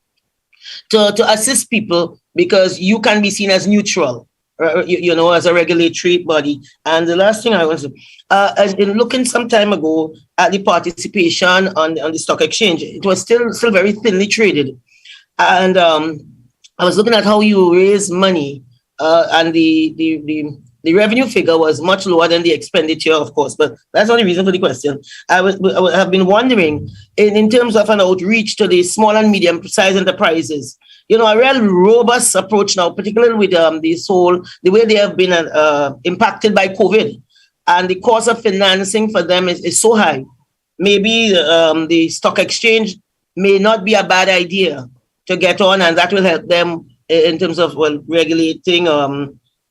to assist people, because you can be seen as neutral, as a regulatory body. And the last thing I want to say, in looking some time ago at the participation on the stock exchange, it was still very thinly traded. And I was looking at how you raise money, and the revenue figure was much lower than the expenditure, of course, but that's not the reason for the question. I have been wondering, in terms of an outreach to the small and medium-sized enterprises, a real robust approach now, particularly with the way they have been impacted by COVID, and the cost of financing for them is so high. Maybe the stock exchange may not be a bad idea to get on, and that will help them in terms of regulating,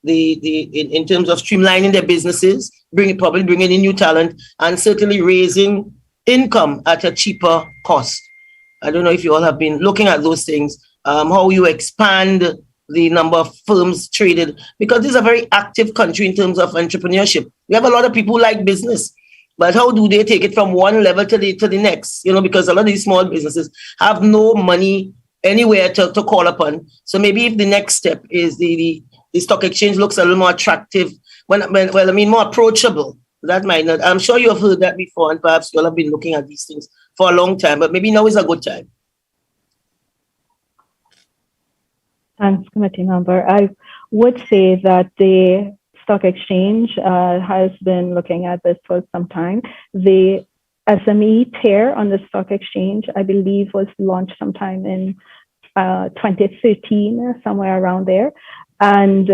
in terms of streamlining their businesses, probably bringing in new talent, and certainly raising income at a cheaper cost. I don't know if you all have been looking at those things, how you expand the number of firms traded, because this is a very active country in terms of entrepreneurship. We have a lot of people who like business, but how do they take it from one level to the next? Because a lot of these small businesses have no money anywhere to call upon. So maybe if the next step is the stock exchange looks a little more attractive, more approachable. That might not. I'm sure you have heard that before, and perhaps you all have been looking at these things for a long time, but maybe now is a good time. Thanks, committee member. I would say that the stock exchange has been looking at this for some time. The SME tier on the stock exchange, I believe, was launched sometime in 2013, somewhere around there. And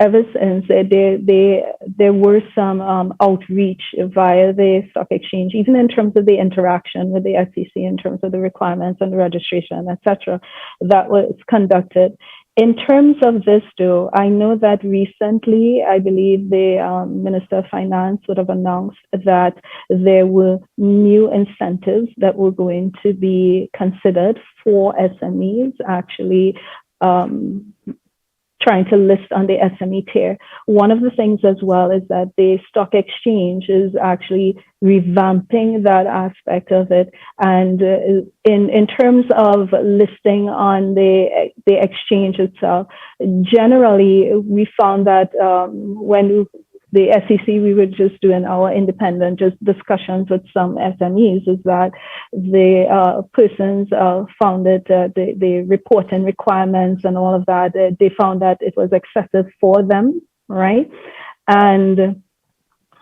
ever since, there were some outreach via the stock exchange, even in terms of the interaction with the SEC, in terms of the requirements and the registration, etc., that was conducted. In terms of this, though, I know that recently, I believe the Minister of Finance would have announced that there were new incentives that were going to be considered for SMEs, actually trying to list on the SME tier. One of the things as well is that the stock exchange is actually revamping that aspect of it. And in terms of listing on the exchange itself, generally we found that when the SEC, we were just doing our independent discussions with some SMEs, is that the persons found that the reporting requirements and all of that, they found that it was excessive for them, right? And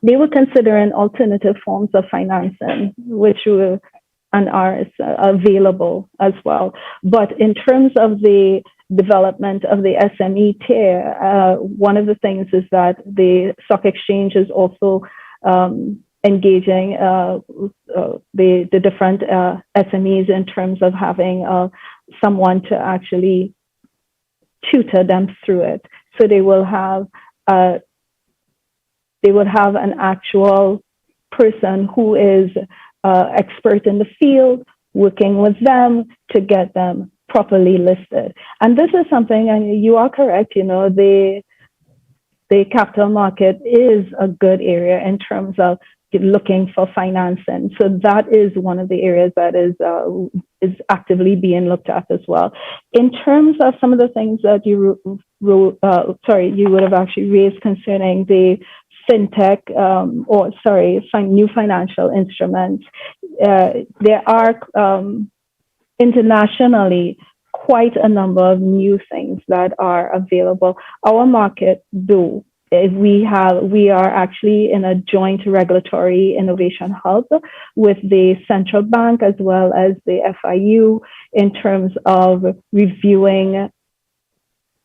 they were considering alternative forms of financing, which were and are available as well. But in terms of the development of the SME tier, one of the things is that the stock exchange is also engaging the different SMEs in terms of having someone to actually tutor them through it. So they will have an actual person who is expert in the field, working with them to get them properly listed. And this is something, and you are correct, the capital market is a good area in terms of looking for financing. So that is one of the areas that is actively being looked at as well. In terms of some of the things that you would have actually raised concerning the Fintech, new financial instruments, there are internationally quite a number of new things that are available. Our market, though, we are actually in a joint regulatory innovation hub with the central bank as well as the FIU in terms of reviewing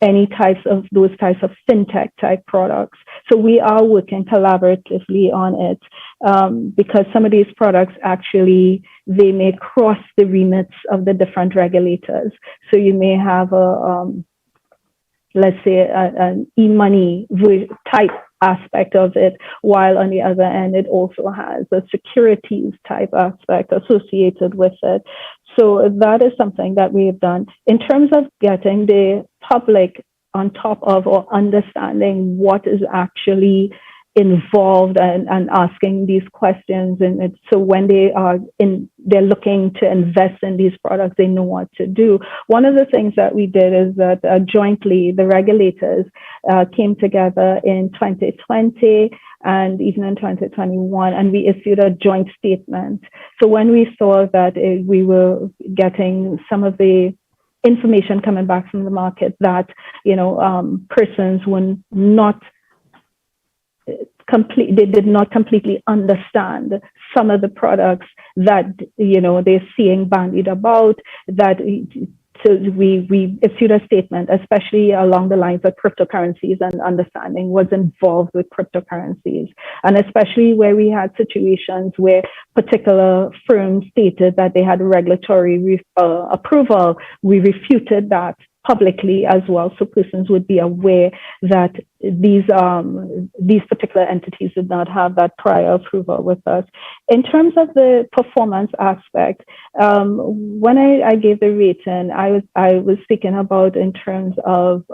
those types of fintech type products. So we are working collaboratively on it because some of these products actually, they may cross the remits of the different regulators. So you may have let's say an e-money type aspect of it, while on the other end, it also has a securities type aspect associated with it. So that is something that we have done. In terms of getting the public on top of or understanding what is actually involved and asking these questions, and so when they're looking to invest in these products, they know what to do. One of the things that we did is that jointly the regulators came together in 2020 and even in 2021, and we issued a joint statement. So when we saw that we were getting some of the information coming back from the market that persons were not they did not completely understand some of the products that they're seeing bandied about, that so we issued a statement, especially along the lines of cryptocurrencies and understanding what's involved with cryptocurrencies, and especially where we had situations where particular firms stated that they had regulatory approval, we refuted that publicly as well, so persons would be aware that these particular entities did not have that prior approval with us. In terms of the performance aspect, when I gave the rating, I was speaking about in terms of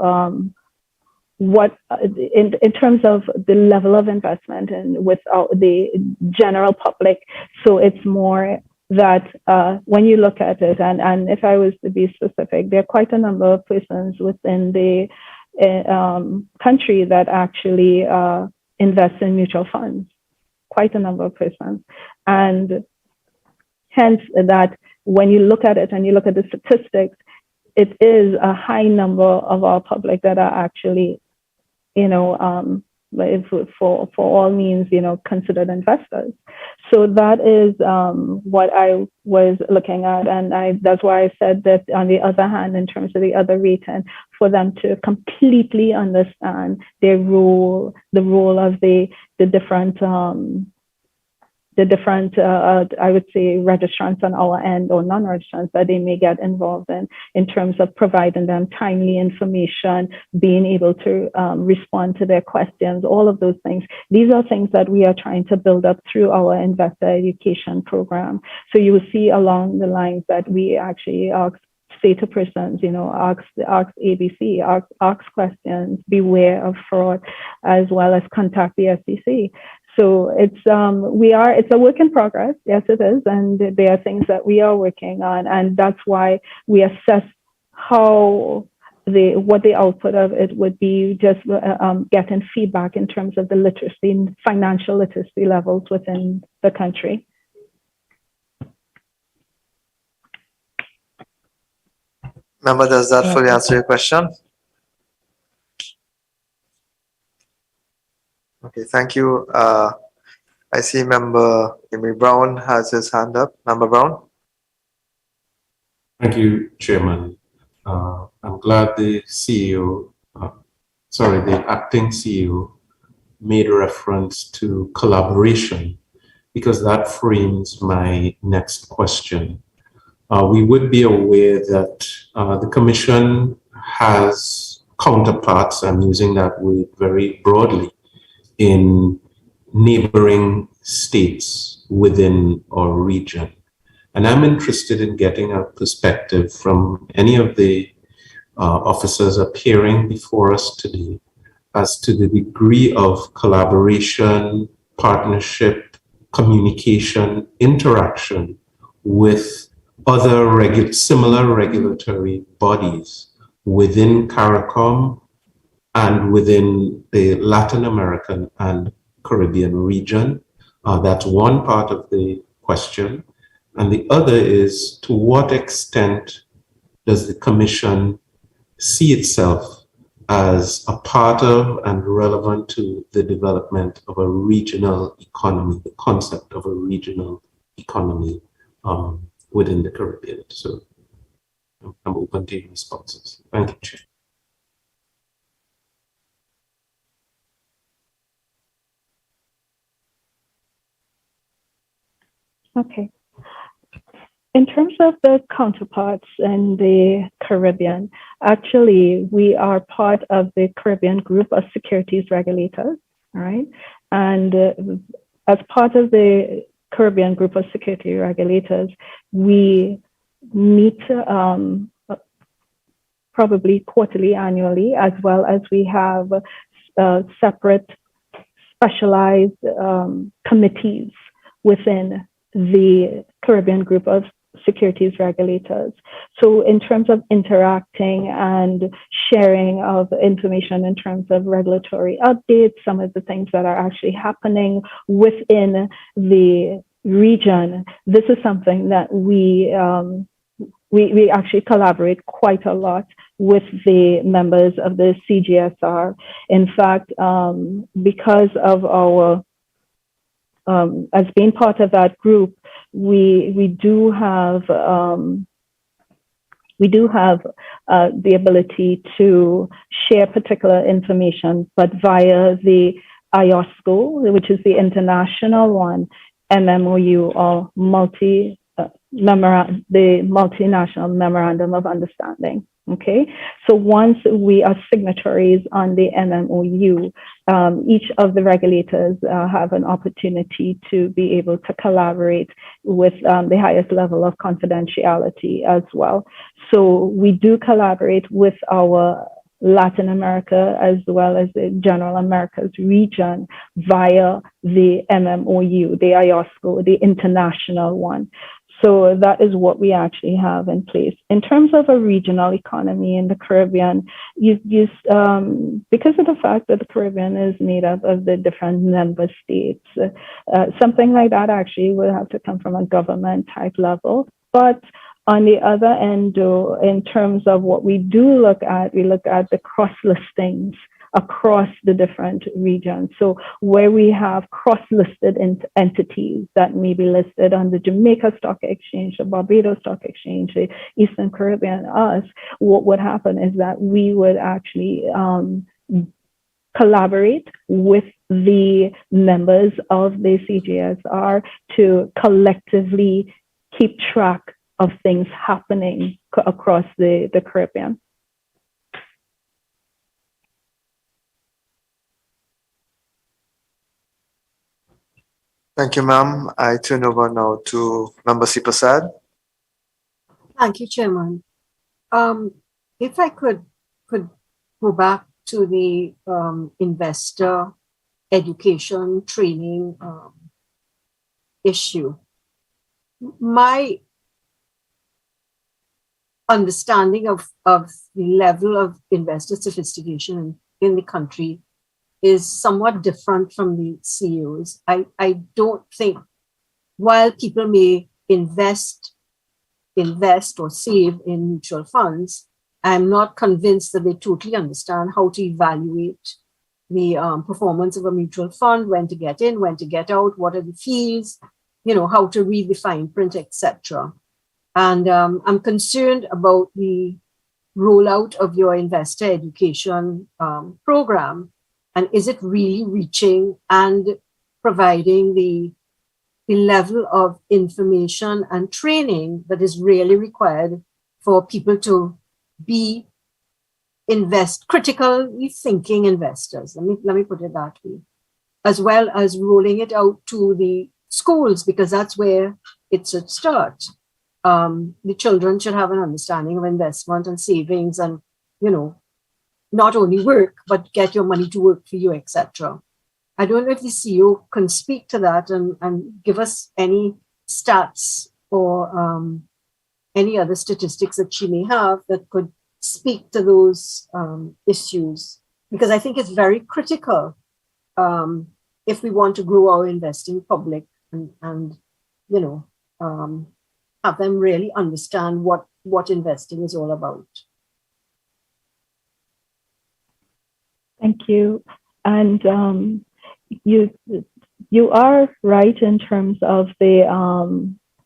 in terms of the level of investment and with the general public. So it's more that when you look at it, and if I was to be specific, there are quite a number of persons within the country that actually invest in mutual funds, quite a number of persons. And hence that when you look at it and you look at the statistics, it is a high number of our public that are actually, for all means, considered investors. So that is what I was looking at. And that's why I said that on the other hand, in terms of the other rating, for them to completely understand their role, the role of the different, I would say, registrants on our end or non-registrants that they may get involved in terms of providing them timely information, being able to respond to their questions, all of those things. These are things that we are trying to build up through our investor education program. So you will see along the lines that we actually say to persons, ask ABC, ask questions, beware of fraud, as well as contact the SEC. So it's a work in progress. Yes, it is. And there are things that we are working on. And that's why we assess what the output of it would be, just getting feedback in terms of the literacy, financial literacy levels within the country. Member, does that fully answer your question? Okay, thank you. I see Member Amy Brown has his hand up. Member Brown. Thank you, Chairman. I'm glad the acting CEO made reference to collaboration, because that frames my next question. We would be aware that the Commission has counterparts, I'm using that word very broadly, in neighboring states within our region. And I'm interested in getting a perspective from any of the officers appearing before us today as to the degree of collaboration, partnership, communication, interaction with other similar regulatory bodies within CARICOM and within the Latin American and Caribbean region. That's one part of the question. And the other is, to what extent does the Commission see itself as a part of and relevant to the development of a regional economy, the concept of a regional economy within the Caribbean? So I'm open to your responses. Thank you, Chair. Okay. In terms of the counterparts in the Caribbean, actually, we are part of the Caribbean group of securities regulators, all right? And as part of the Caribbean group of security regulators, we meet probably quarterly, annually, as well as we have separate specialized committees within the Caribbean group of securities regulators. So in terms of interacting and sharing of information in terms of regulatory updates, some of the things that are actually happening within the region, this is something that we actually collaborate quite a lot with the members of the CGSR. In fact, because of our as being part of that group, we do have the ability to share particular information, but via the IOSCO, which is the international one, MMOU, or the Multinational Memorandum of Understanding. Okay, so once we are signatories on the MMOU, each of the regulators have an opportunity to be able to collaborate with the highest level of confidentiality as well. So we do collaborate with our Latin America as well as the General Americas region via the MMOU, the IOSCO, the international one. So that is what we actually have in place. In terms of a regional economy in the Caribbean, because of the fact that the Caribbean is made up of the different member states, something like that actually will have to come from a government type level. But on the other end, in terms of what we do look at, we look at the cross listings across the different regions. So where we have cross-listed entities that may be listed on the Jamaica Stock Exchange, the Barbados Stock Exchange, the Eastern Caribbean, us, what would happen is that we would actually collaborate with the members of the CGSR to collectively keep track of things happening across the Caribbean. Thank you, ma'am. I turn over now to Member C. Prasad. Thank you, Chairman. If I could go back to the investor education training issue. My understanding of the level of investor sophistication in the country is somewhat different from the CEOs. I don't think, while people may invest or save in mutual funds, I'm not convinced that they totally understand how to evaluate the performance of a mutual fund, when to get in, when to get out, what are the fees, how to read the fine print, etc. And I'm concerned about the rollout of your investor education program. And is it really reaching and providing the level of information and training that is really required for people to be critically thinking investors? Let me put it that way. As well as rolling it out to the schools, because that's where it should start. the children should have an understanding of investment and savings and, not only work, but get your money to work for you, etc. I don't know if the CEO can speak to that and give us any stats or any other statistics that she may have that could speak to those issues, because I think it's very critical if we want to grow our investing public and have them really understand what investing is all about. Thank you. And you are right in terms of the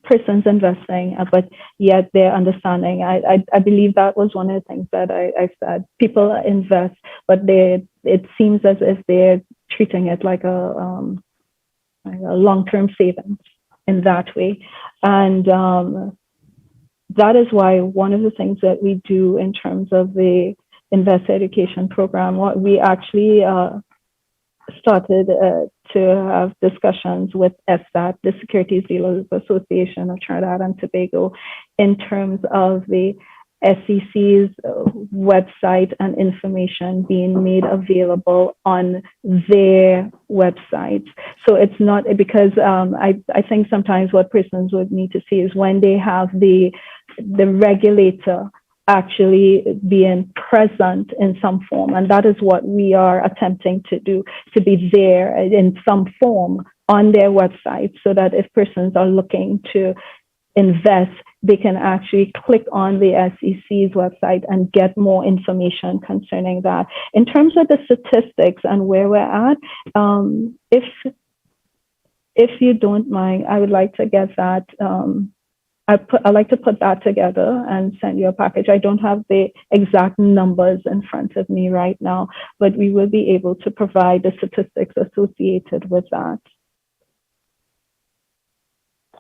persons investing, but yet their understanding. I believe that was one of the things that I said. People invest, but it seems as if they're treating it like a long-term savings in that way. And that is why one of the things that we do in terms of the investor education program, what we actually started to have discussions with SDAT, the Securities Dealers Association of Trinidad and Tobago, in terms of the SEC's website and information being made available on their websites. So it's not because I think sometimes what persons would need to see is when they have the regulator actually being present in some form. And that is what we are attempting to do, to be there in some form on their website, so that if persons are looking to invest, they can actually click on the SEC's website and get more information concerning that. In terms of the statistics and where we're at, if you don't mind, I would like to get that. I'd like to put that together and send you a package. I don't have the exact numbers in front of me right now, but we will be able to provide the statistics associated with that.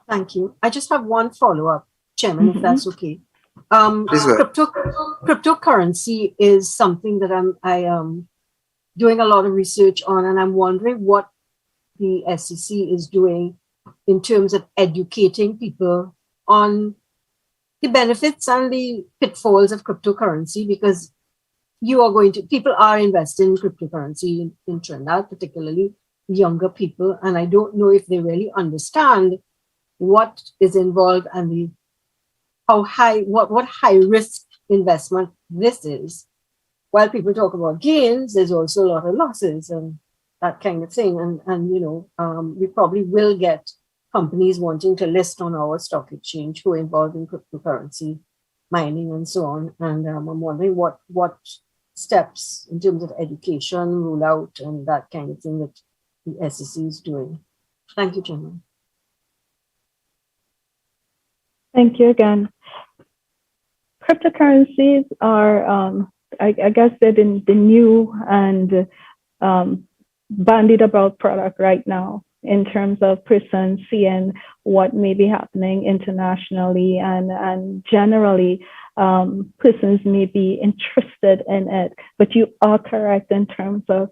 Thank you. I just have one follow-up, Chairman, if that's okay. Cryptocurrency is something that I am doing a lot of research on, and I'm wondering what the SEC is doing in terms of educating people on the benefits and the pitfalls of cryptocurrency, because people are investing in cryptocurrency in Trinidad, particularly younger people, and I don't know if they really understand what is involved and what high risk investment this is. While people talk about gains, there's also a lot of losses and that kind of thing. And we probably will get companies wanting to list on our stock exchange who are involved in cryptocurrency mining and so on. And I'm wondering what steps in terms of education, rollout, and that kind of thing that the SEC is doing. Thank you, Chairman. Thank you again. Cryptocurrencies are, I guess, they're the new and bandied about product right now in terms of persons seeing what may be happening internationally and generally persons may be interested in it. But you are correct in terms of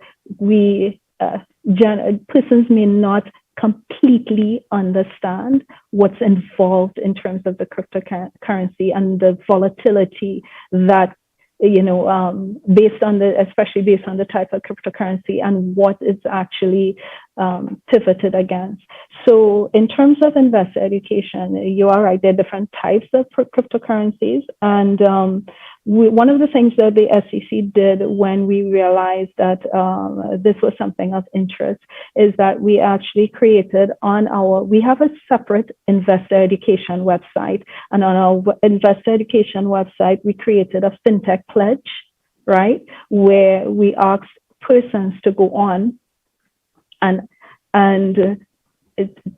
persons may not completely understand what's involved in terms of the cryptocurrency and the volatility that, especially based on the type of cryptocurrency and what it's actually pivoted against. So in terms of investor education, you are right, there are different types of cryptocurrencies. And one of the things that the SEC did when we realized that this was something of interest is that we actually created we have a separate investor education website. And on our investor education website, we created a Fintech pledge, right? Where we asked persons to go on and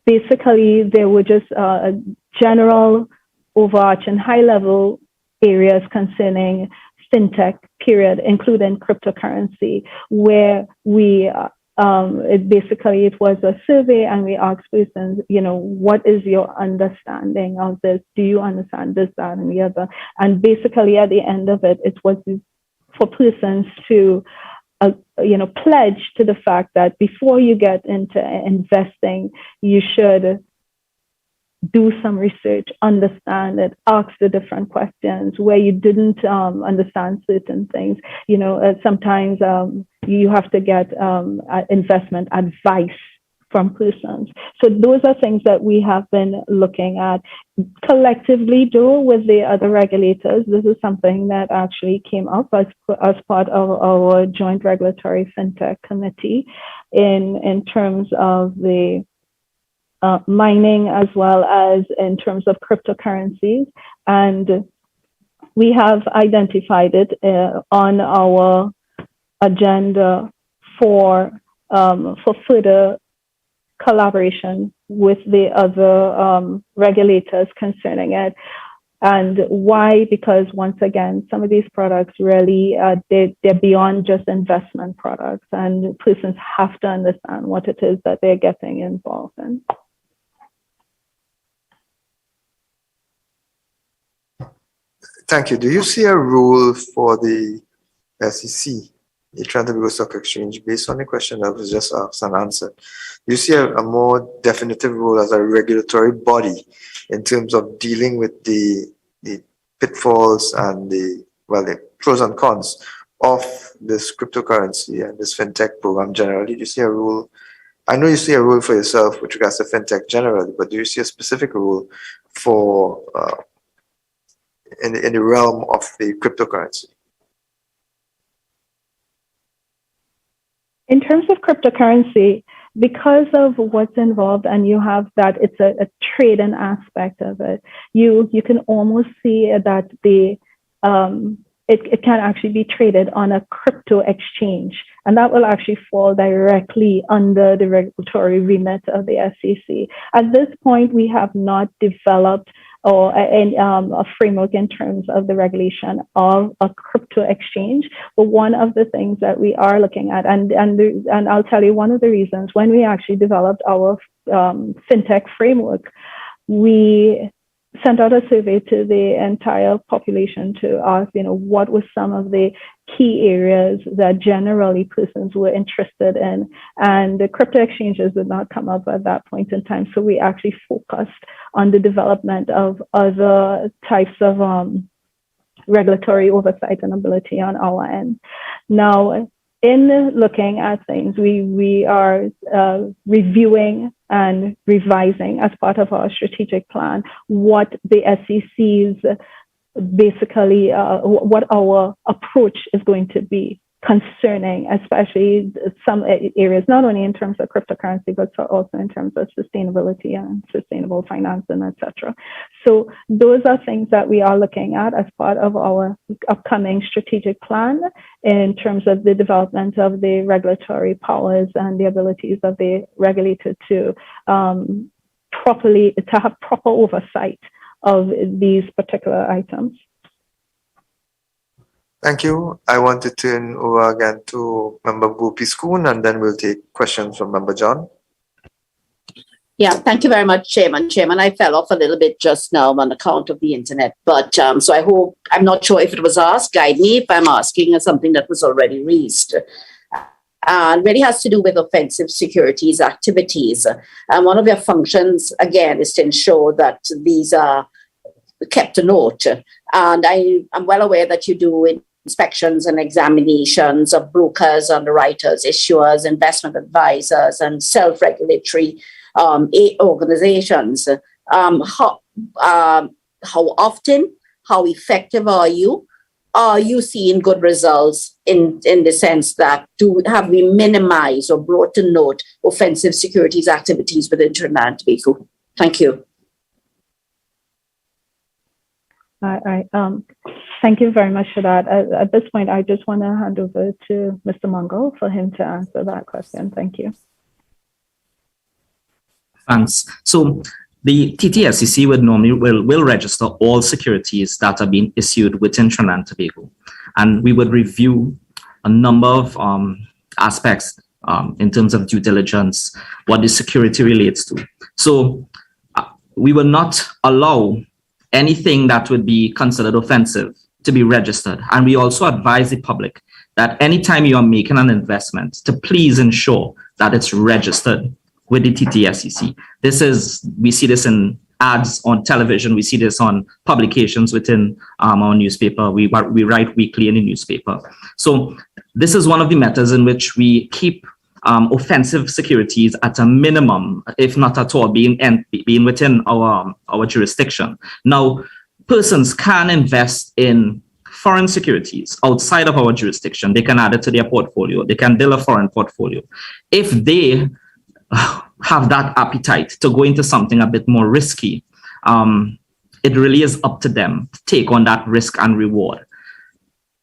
basically there were just general overarching high level areas concerning fintech, period, including cryptocurrency, where we it was a survey and we asked persons, what is your understanding of this? Do you understand this, that, and the other? And basically at the end of it, it was for persons to pledge to the fact that before you get into investing, you should do some research, understand it, ask the different questions where you didn't understand certain things. Sometimes you have to get investment advice from persons. So those are things that we have been looking at collectively, though, with the other regulators. This is something that actually came up as part of our joint regulatory fintech committee in terms of the mining, as well as in terms of cryptocurrencies. And we have identified it on our agenda for further collaboration with the other regulators concerning it. And why? Because once again, some of these products really, they're beyond just investment products, and persons have to understand what it is that they're getting involved in. Thank you. Do you see a rule for the SEC, the Trinidad and Tobago Stock Exchange, based on the question that was just asked and answered? Do you see a more definitive role as a regulatory body in terms of dealing with the pitfalls and the pros and cons of this cryptocurrency and this fintech program generally? Do you see a rule? I know you see a rule for yourself with regards to fintech generally, but do you see a specific rule for in the realm of the cryptocurrency? In terms of cryptocurrency, because of what's involved, and you have that it's a trading aspect of it, you can almost see that it can actually be traded on a crypto exchange, and that will actually fall directly under the regulatory remit of the SEC. At this point, we have not developed a framework in terms of the regulation of a crypto exchange. But one of the things that we are looking at, and I'll tell you one of the reasons, when we actually developed our fintech framework, we sent out a survey to the entire population to ask, what were some of the key areas that generally persons were interested in, and the crypto exchanges did not come up at that point in time. So we actually focused on the development of other types of regulatory oversight and ability on our end. Now, in looking at things, we are reviewing and revising as part of our strategic plan what the SEC's basically what our approach is going to be concerning, especially some areas, not only in terms of cryptocurrency, but also in terms of sustainability and sustainable finance and etc. So those are things that we are looking at as part of our upcoming strategic plan in terms of the development of the regulatory powers and the abilities of the regulator to have proper oversight of these particular items. Thank you. I want to turn over again to Member Gopi Schoon, and then we'll take questions from Member John. Yeah, thank you very much, Chairman. Chairman, I fell off a little bit just now on account of the internet, but so I hope, I'm not sure if it was asked, guide me if I'm asking something that was already raised. And really has to do with offensive securities activities. And one of your functions, again, is to ensure that these are kept a note. And I'm well aware that you do inspections and examinations of brokers, underwriters, issuers, investment advisors, and self-regulatory organizations. How often, how effective are you? Are you seeing good results in the sense that have we minimized or brought to note offensive securities activities within Trinidad and Tobago? Thank you. Thank you very much for that. At this point, I just want to hand over to Mr. Mungo for him to answer that question. Thank you. Thanks. So the TTSEC will register all securities that are being issued within Trinidad and Tobago, and we would review a number of aspects in terms of due diligence, what the security relates to. So we will not allow anything that would be considered offensive to be registered. And we also advise the public that anytime you are making an investment, to please ensure that it's registered with the TTSEC. We see this in ads on television. We see this on publications within our newspaper. We write weekly in the newspaper. So this is one of the methods in which we keep offensive securities at a minimum, if not at all, being within our jurisdiction. Now, persons can invest in foreign securities outside of our jurisdiction. They can add it to their portfolio. They can build a foreign portfolio. If they have that appetite to go into something a bit more risky, it really is up to them to take on that risk and reward.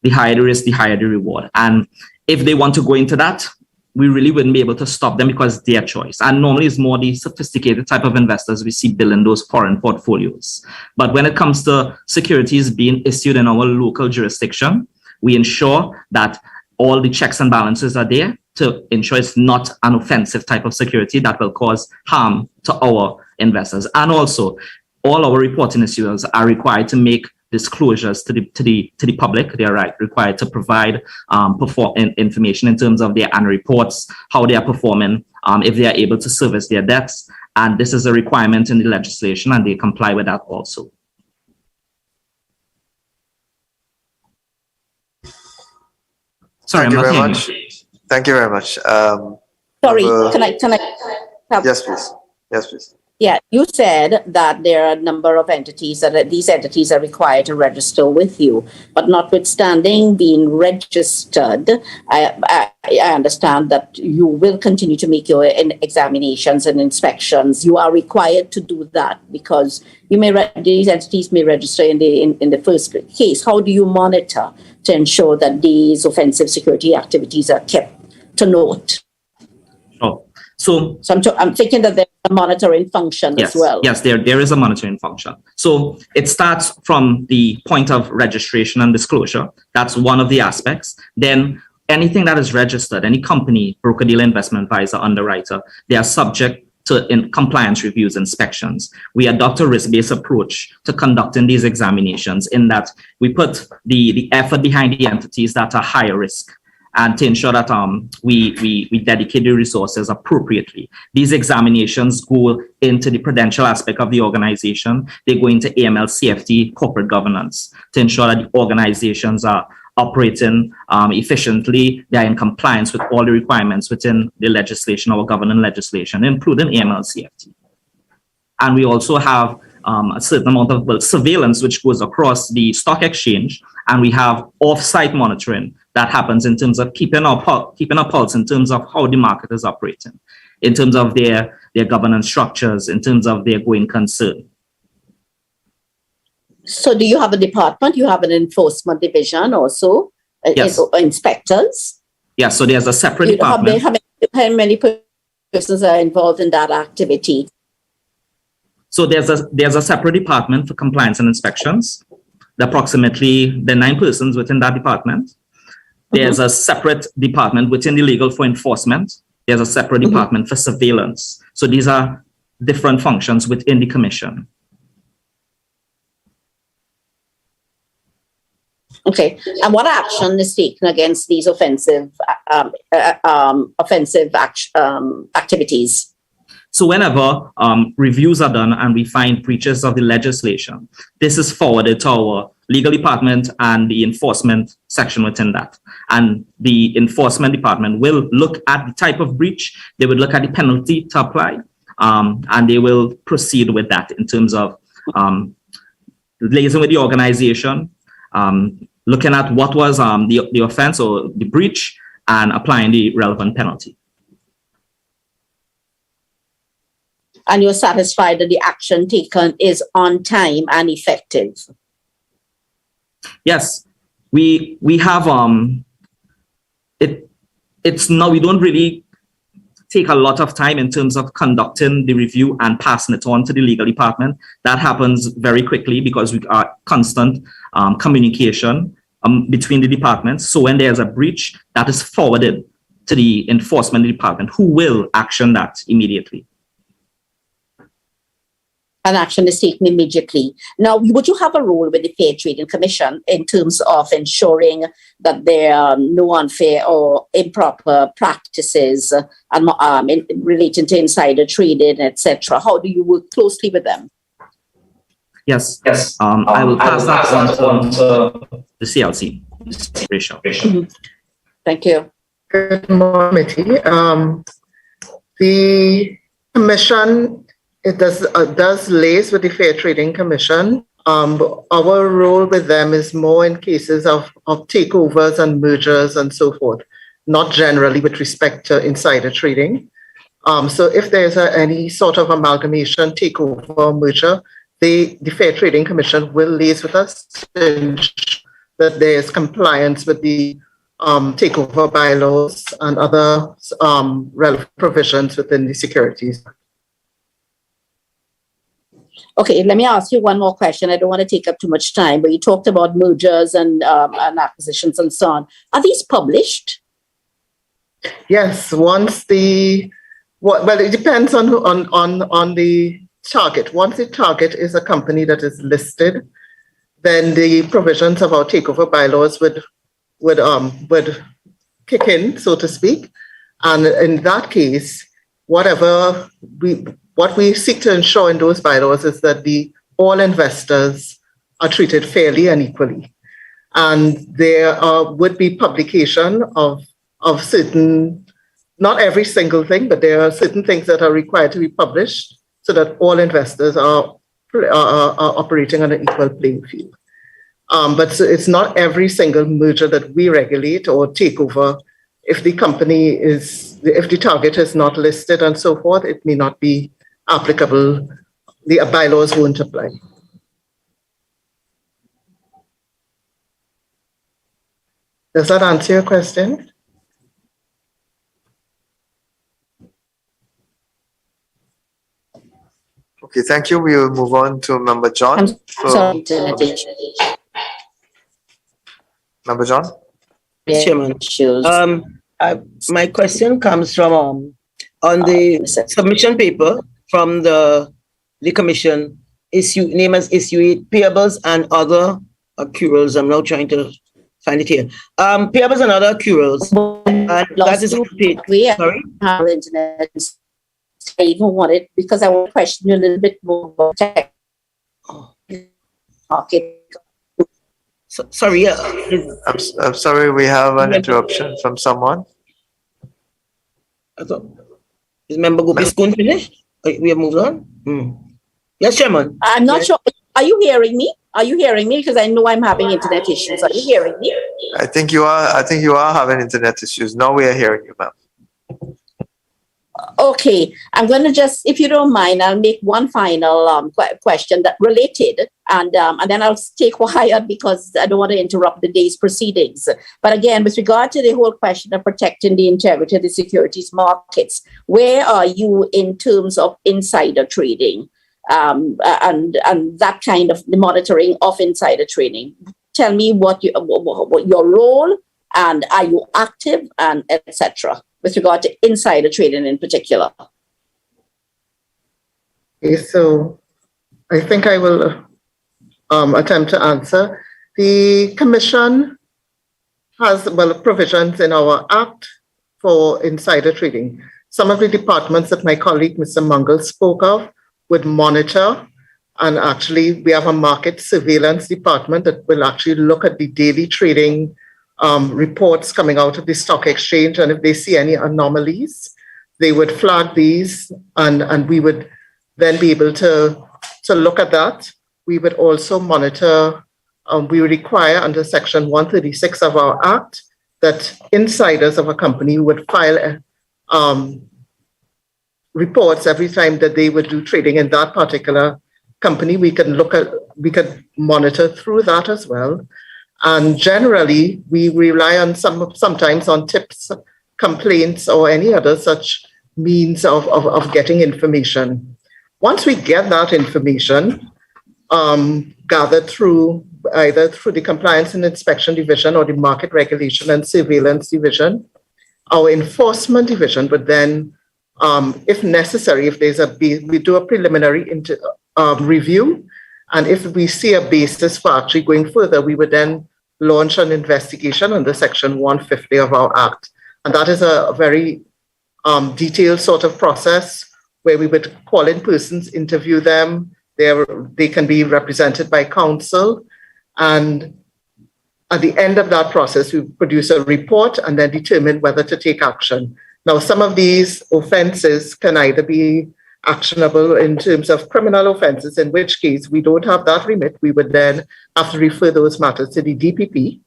The higher the risk, the higher the reward. And if they want to go into that, we really wouldn't be able to stop them because it's their choice. And normally it's more the sophisticated type of investors we see building those foreign portfolios. But when it comes to securities being issued in our local jurisdiction, we ensure that all the checks and balances are there to ensure it's not an offensive type of security that will cause harm to our investors. And also, all our reporting issuers are required to make disclosures to the public. They are required to provide information in terms of their annual reports, how they are performing, if they are able to service their debts. And this is a requirement in the legislation, and they comply with that also. Sorry, Thank I'm you not very hearing much. you. Thank you very much. Sorry, can I have? Yes, please. Yes, please. Yeah, you said that there are a number of entities that these entities are required to register with you, but notwithstanding being registered, I understand that you will continue to make your examinations and inspections. You are required to do that because these entities may register in the first case. How do you monitor to ensure that these offensive security activities are kept to note? Oh, so I'm thinking that there's a monitoring function as well. Yes, there is a monitoring function. So it starts from the point of registration and disclosure. That's one of the aspects. Then anything that is registered, any company, broker-dealer, investment advisor, underwriter, they are subject to compliance reviews, inspections. We adopt a risk-based approach to conducting these examinations in that we put the effort behind the entities that are higher risk, and to ensure that we dedicate the resources appropriately. These examinations go into the prudential aspect of the organization. They go into AML, CFT, corporate governance to ensure that the organizations are operating efficiently. They are in compliance with all the requirements within the legislation, our governing legislation, including AML, CFT. And we also have a certain amount of surveillance which goes across the stock exchange, and we have off-site monitoring that happens in terms of keeping our pulse in terms of how the market is operating, in terms of their governance structures, in terms of their going concern. So do you have a department? You have an enforcement division also? Yes. Inspectors? Yes, so there's a separate department. How many persons are involved in that activity? So there's a separate department for compliance and inspections. There are 9 persons within that department. There's a separate department within the legal for enforcement. There's a separate department for surveillance. So these are different functions within the commission. Okay. And what action is taken against these offensive activities? So whenever reviews are done and we find breaches of the legislation, this is forwarded to our legal department and the enforcement section within that. And the enforcement department will look at the type of breach, they would look at the penalty to apply, and they will proceed with that in terms of liaising with the organization, looking at what was the offense or the breach, and applying the relevant penalty. And you're satisfied that the action taken is on time and effective? Yes, we have it's now we don't really take a lot of time in terms of conducting the review and passing it on to the legal department. That happens very quickly because we are constant communication between the departments. So when there's a breach, that is forwarded to the enforcement department, who will action that immediately. And action is taken immediately. Now, would you have a role with the Fair Trading Commission in terms of ensuring that there are no unfair or improper practices relating to insider trading, etc.? How do you work closely with them? Yes. I will pass that on to the CLC. Rachel. Thank you. Good morning, committee. The commission, it does liaise with the Fair Trading Commission. Our role with them is more in cases of takeovers and mergers and so forth, not generally with respect to insider trading. So if there's any sort of amalgamation, takeover, merger, the Fair Trading Commission will liaise with us to ensure that there's compliance with the takeover bylaws and other relevant provisions within the Securities. Okay, let me ask you one more question. I don't want to take up too much time, but you talked about mergers and acquisitions and so on. Are these published? Yes, once it depends on the target. Once the target is a company that is listed, then the provisions of our takeover bylaws would kick in, so to speak. And in that case, what we seek to ensure in those bylaws is that all investors are treated fairly and equally. And there would be publication of certain, not every single thing, but there are certain things that are required to be published so that all investors are operating on an equal playing field. But so it's not every single merger that we regulate or takeover. If the target is not listed and so forth, it may not be applicable. The bylaws won't apply. Does that answer your question? Okay, thank you. We will move on to Member John. Member John? Chairman. My question comes from on the submission paper from the commission, name as issue 8, payables and other accruals. I'm now trying to find it here. Payables and other accruals. And that is paid. Sorry? I even wanted, because I want to question you a little bit more about tech market. Sorry. I'm sorry, we have an interruption from someone. I thought, is Member Gopi's going finished? We have moved on? Yes, Chairman. I'm not sure. Are you hearing me? Are you hearing me? Because I know I'm having internet issues. Are you hearing me? I think you are having internet issues. Now we are hearing you, ma'am. Okay, I'm going to just, if you don't mind, I'll make one final question that related, and then I'll stay quiet because I don't want to interrupt the day's proceedings. But again, with regard to the whole question of protecting the integrity of the securities markets, where are you in terms of insider trading and that kind of the monitoring of insider trading? Tell me what your role, and are you active, and etc. with regard to insider trading in particular? Okay, so I think I will attempt to answer. The Commission has provisions in our Act for insider trading. Some of the departments that my colleague, Mr. Mungle, spoke of would monitor, and actually we have a market surveillance department that will actually look at the daily trading reports coming out of the stock exchange, and if they see any anomalies, they would flag these, and we would then be able to look at that. We would also monitor, we require under Section 136 of our Act that insiders of a company would file reports every time that they would do trading in that particular company. We could monitor through that as well. And generally, we rely on sometimes on tips, complaints, or any other such means of getting information. Once we get that information, gathered either through the Compliance and Inspection Division or the Market Regulation and Surveillance Division, our Enforcement Division would then, if necessary, we do a preliminary review, and if we see a basis for actually going further, we would then launch an investigation under Section 150 of our Act. And that is a very detailed sort of process where we would call in persons, interview them, They can be represented by counsel, and at the end of that process, we produce a report and then determine whether to take action. Now, some of these offenses can either be actionable in terms of criminal offenses, in which case we don't have that remit. We would then have to refer those matters to the DPP.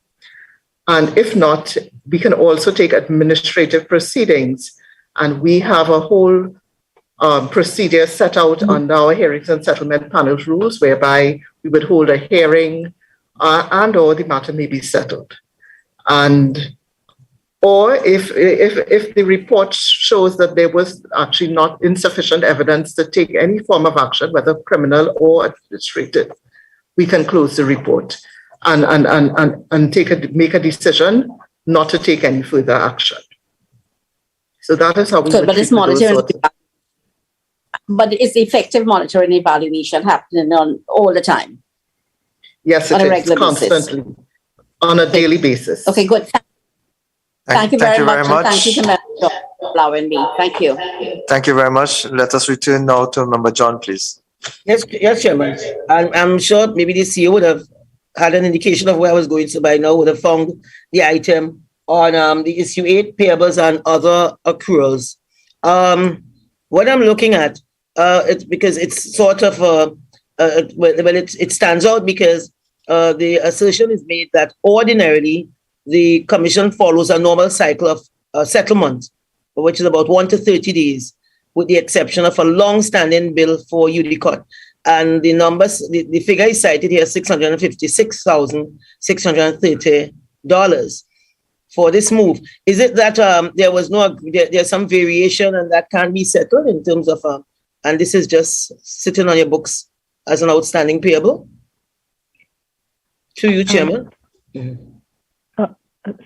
And if not, we can also take administrative proceedings. And we have a whole procedure set out on our hearings and settlement panel rules, whereby we would hold a hearing and or the matter may be settled. Or if the report shows that there was actually not insufficient evidence to take any form of action, whether criminal or administrative, we can close the report and make a decision not to take any further action. So that is how we would but it's monitoring. But is effective monitoring and evaluation happening on all the time? Yes, it is constantly on a daily basis. Okay, good. Thank you very much. And thank you to for allowing me. Thank you. Thank you very much. Let us return now to Member John, please. Yes, Chairman. I'm sure maybe the CEO would have had an indication of where I was going, so by now would have found the item on the issue 8, payables and other accruals. What I'm looking at, it's because it's sort of it stands out because the assertion is made that ordinarily the Commission follows a normal cycle of settlement, which is about 1 to 30 days, with the exception of a long-standing bill for UDCOT. And the numbers, the figure is cited here, $656,630 for this move. Is it that there's some variation and that can be settled in terms of, and this is just sitting on your books as an outstanding payable? To you, Chairman.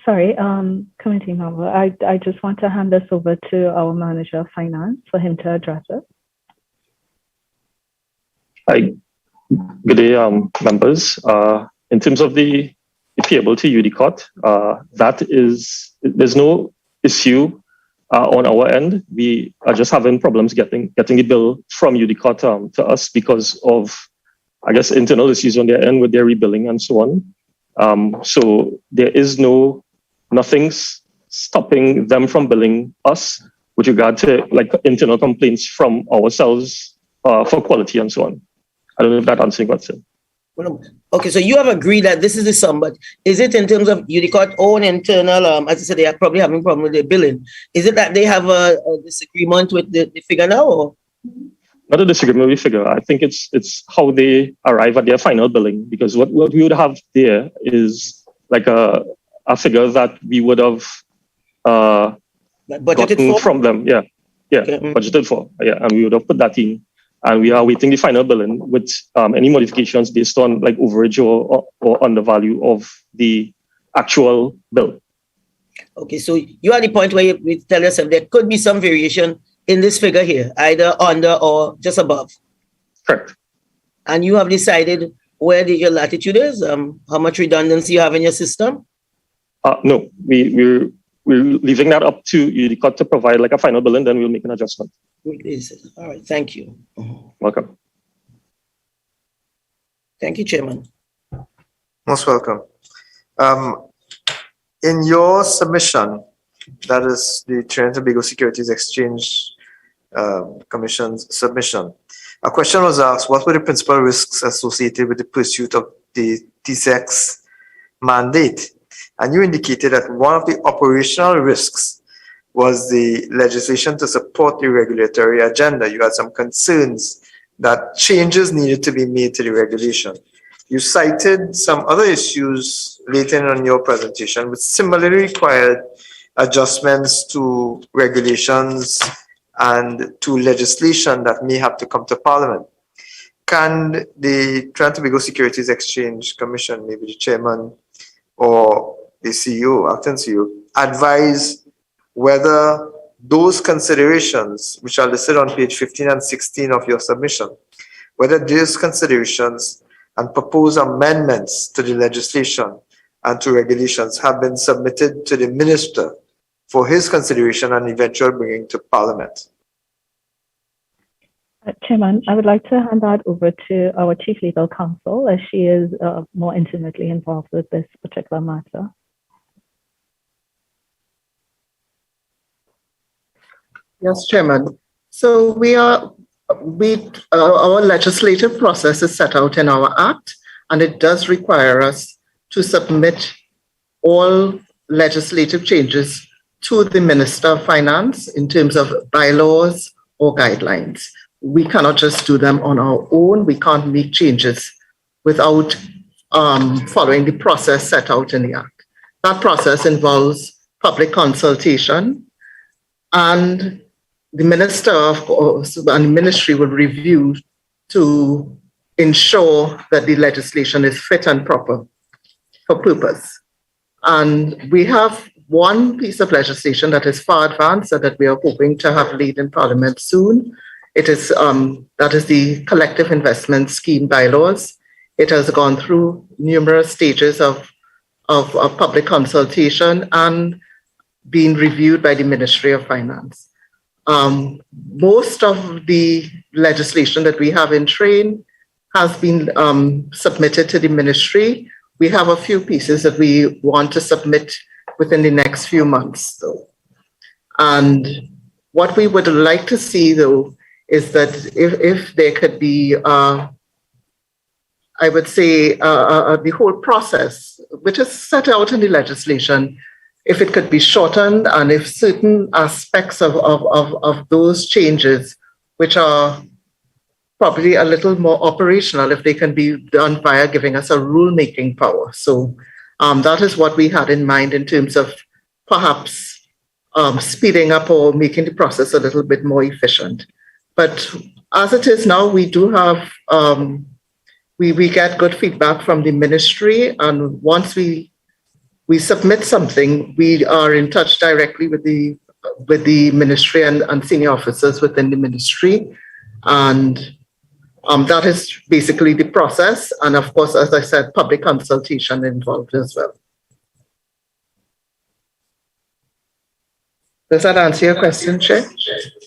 Sorry, committee member, I just want to hand this over to our manager of finance for him to address it. Hi, good day, members. In terms of the payable to UDCOT, there's no issue on our end. We are just having problems getting the bill from UDCOT to us because of, I guess, internal issues on their end with their rebilling and so on. So there is nothing's stopping them from billing us with regard to like internal complaints from ourselves for quality and so on. I don't know if that answers your question. Okay, so you have agreed that this is the sum, but is it in terms of UDCOT own internal, as I said, they are probably having a problem with their billing. Is it that they have a disagreement with the figure now? Or? Not a disagreement with figure. I think it's how they arrive at their final billing, because what we would have there is like a figure that we would have gotten from them. Yeah, okay. Budgeted for. Yeah, and we would have put that in. And we are awaiting the final billing with any modifications based on like overage or undervalue of the actual bill. Okay, so you are at the point where you tell yourself there could be some variation in this figure here, either under or just above. Correct. And you have decided where your latitude is, how much redundancy you have in your system? No, we're leaving that up to UDCOT to provide like a final bill, and then we'll make an adjustment. All right, thank you. Welcome. Thank you, Chairman. Most welcome. In your submission, that is the Trinidad and Tobago Securities Exchange Commission's submission, a question was asked: what were the principal risks associated with the pursuit of the TTSEC's mandate? And you indicated that one of the operational risks was the legislation to support the regulatory agenda. You had some concerns that changes needed to be made to the regulation. You cited some other issues later on in your presentation, which similarly required adjustments to regulations and to legislation that may have to come to Parliament. Can the Trinidad and Tobago Securities Exchange Commission, maybe the chairman or the CEO, acting CEO, advise whether those considerations, which are listed on page 15 and 16 of your submission, whether these considerations and proposed amendments to the legislation and to regulations have been submitted to the minister for his consideration and eventual bringing to Parliament? Chairman, I would like to hand that over to our Chief Legal Counsel, as she is more intimately involved with this particular matter. Yes, Chairman. So our legislative process is set out in our Act, and it does require us to submit all legislative changes to the Minister of Finance in terms of bylaws or guidelines. We cannot just do them on our own. We can't make changes without following the process set out in the Act. That process involves public consultation, and the Minister and the Ministry will review to ensure that the legislation is fit and proper for purpose. And we have one piece of legislation that is far advanced and that we are hoping to have laid in Parliament soon. It is that is the Collective Investment Scheme bylaws. It has gone through numerous stages of public consultation and being reviewed by the Ministry of Finance. Most of the legislation that we have in train has been submitted to the Ministry. We have a few pieces that we want to submit within the next few months, though. And what we would like to see, though, is that if there could be, I would say, the whole process, which is set out in the legislation, if it could be shortened, and if certain aspects of those changes, which are probably a little more operational, if they can be done via giving us a rule-making power. So that is what we had in mind in terms of perhaps speeding up or making the process a little bit more efficient. But as it is now, we do have, we get good feedback from the Ministry, and once we submit something, we are in touch directly with the Ministry and senior officers within the Ministry. And that is basically the process. And of course, as I said, public consultation involved as well. Does that answer your question, Chair?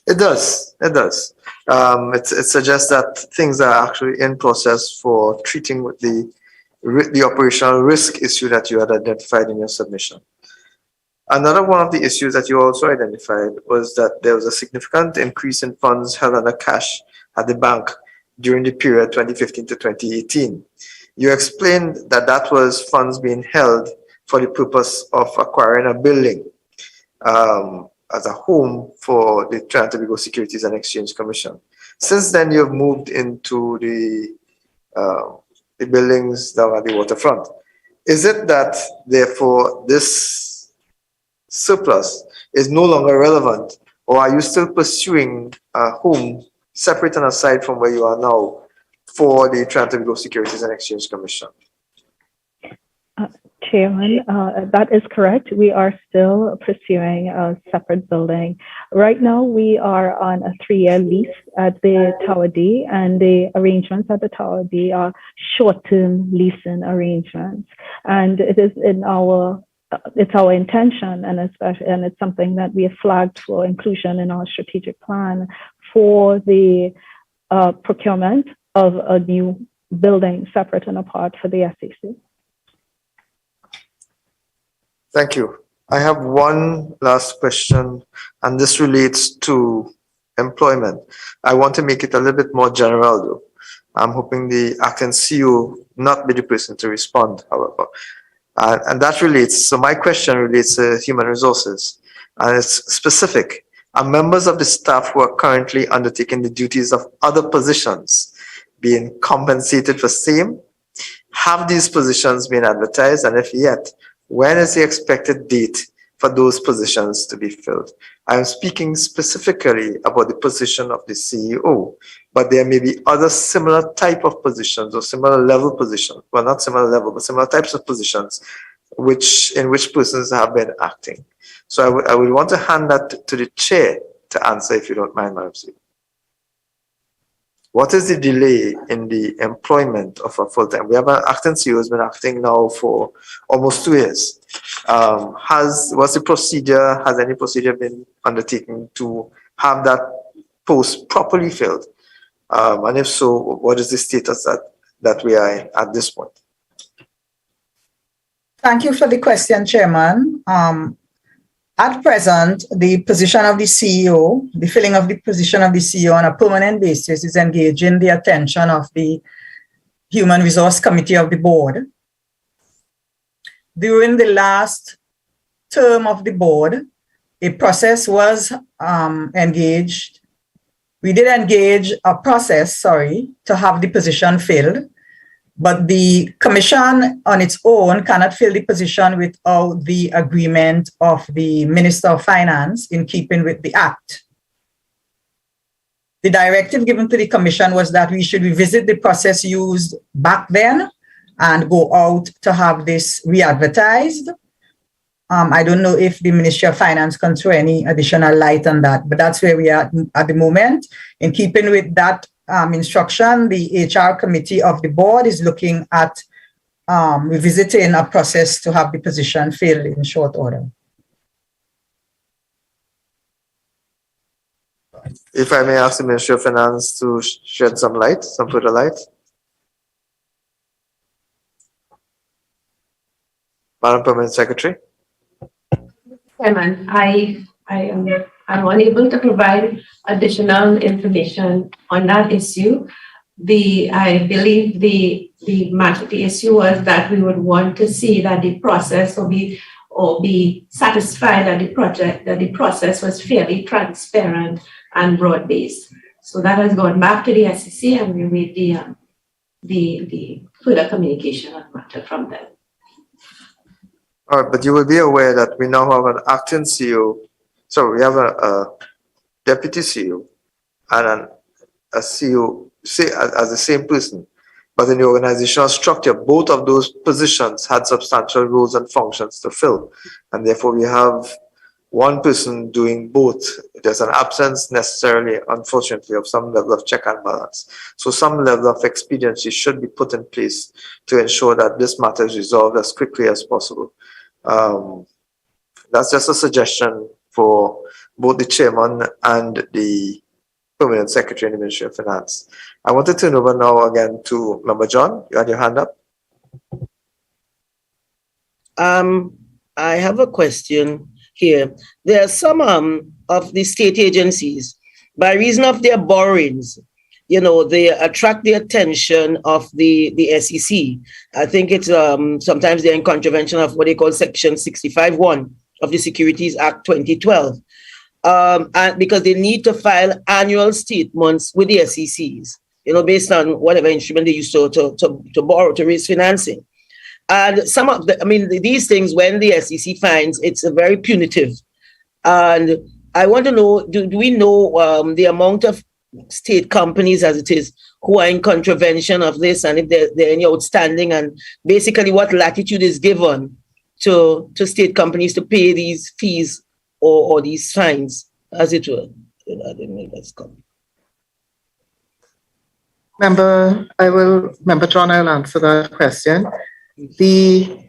It does. It does. It suggests that things are actually in process for treating with the operational risk issue that you had identified in your submission. Another one of the issues that you also identified was that there was a significant increase in funds held under cash at the bank during the period 2015 to 2018. You explained that that was funds being held for the purpose of acquiring a building as a home for the Trinidad and Tobago Securities and Exchange Commission. Since then, you've moved into the buildings down at the waterfront. Is it that, therefore, this surplus is no longer relevant, or are you still pursuing a home separate and aside from where you are now for the Trinidad and Tobago Securities and Exchange Commission? Chairman, that is correct. We are still pursuing a separate building. Right now, we are on a 3-year lease at the Tower D, and the arrangements at the Tower D are short-term leasing arrangements. And it is in it's our intention, and it's something that we have flagged for inclusion in our strategic plan for the procurement of a new building separate and apart for the SEC. Thank you. I have one last question, and this relates to employment. I want to make it a little bit more general, though. I'm hoping the acting CEO not be the person to respond, however. And that relates, so my question relates to human resources, and it's specific. Are members of the staff who are currently undertaking the duties of other positions being compensated for same? Have these positions been advertised, and if yet, when is the expected date for those positions to be filled? I am speaking specifically about the position of the CEO, but there may be other similar type of positions or similar level positions, well, not similar level, but similar types of positions in which persons have been acting. So I would want to hand that to the chair to answer, if you don't mind, Madam Speaker. What is the delay in the employment of a full-time? We have an acting CEO who has been acting now for almost 2 years. Has any procedure been undertaken to have that post properly filled? And if so, what is the status that we are in at this point? Thank you for the question, Chairman. At present, the position of the CEO, the filling of the position of the CEO on a permanent basis is engaging the attention of the Human Resource Committee of the board. During the last term of the board, a process was engaged. We did engage a process, to have the position filled, but the commission on its own cannot fill the position without the agreement of the Minister of Finance in keeping with the Act. The directive given to the commission was that we should revisit the process used back then and go out to have this re-advertised. I don't know if the Ministry of Finance can throw any additional light on that, but that's where we are at the moment. In keeping with that instruction, the HR committee of the board is looking at revisiting a process to have the position filled in short order. If I may ask the Ministry of Finance to shed some further light. Madam Permanent Secretary. Chairman, I am unable to provide additional information on that issue. I believe the issue was that we would want to see that the process or be satisfied that the process was fairly transparent and broad-based. So that has gone back to the SEC, and we wait the further communication on the matter from them. All right, but you will be aware that we now have an acting CEO. So we have a deputy CEO and a CEO as the same person, but in the organizational structure, both of those positions had substantial roles and functions to fill. And therefore we have one person doing both. There's an absence necessarily, unfortunately, of some level of check and balance. So some level of expediency should be put in place to ensure that this matter is resolved as quickly as possible. That's just a suggestion for both the chairman and the permanent secretary in the Ministry of Finance. I want to turn over now again to Member John. You had your hand up. I have a question here. There are some of the state agencies, by reason of their borrowings, they attract the attention of the SEC. I think it's sometimes they're in contravention of what they call Section 65(1) of the Securities Act 2012. And because they need to file annual statements with the SECs, based on whatever instrument they use to borrow, to raise financing. And some of these things, when the SEC finds, it's very punitive. And I want to know, do we know the amount of state companies as it is who are in contravention of this, and if there are any outstanding, and basically what latitude is given to state companies to pay these fees or these fines, as it were? Member John, I'll answer that question. You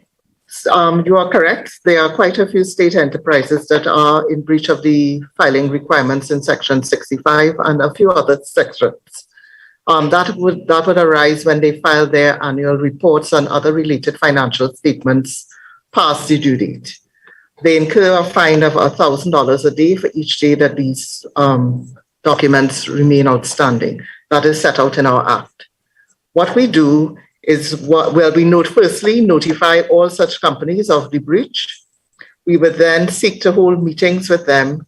are correct. There are quite a few state enterprises that are in breach of the filing requirements in Section 65 and a few other sections. That would arise when they file their annual reports and other related financial statements past the due date. They incur a fine of $1,000 a day for each day that these documents remain outstanding. That is set out in our Act. What we do is, we notify all such companies of the breach. We would then seek to hold meetings with them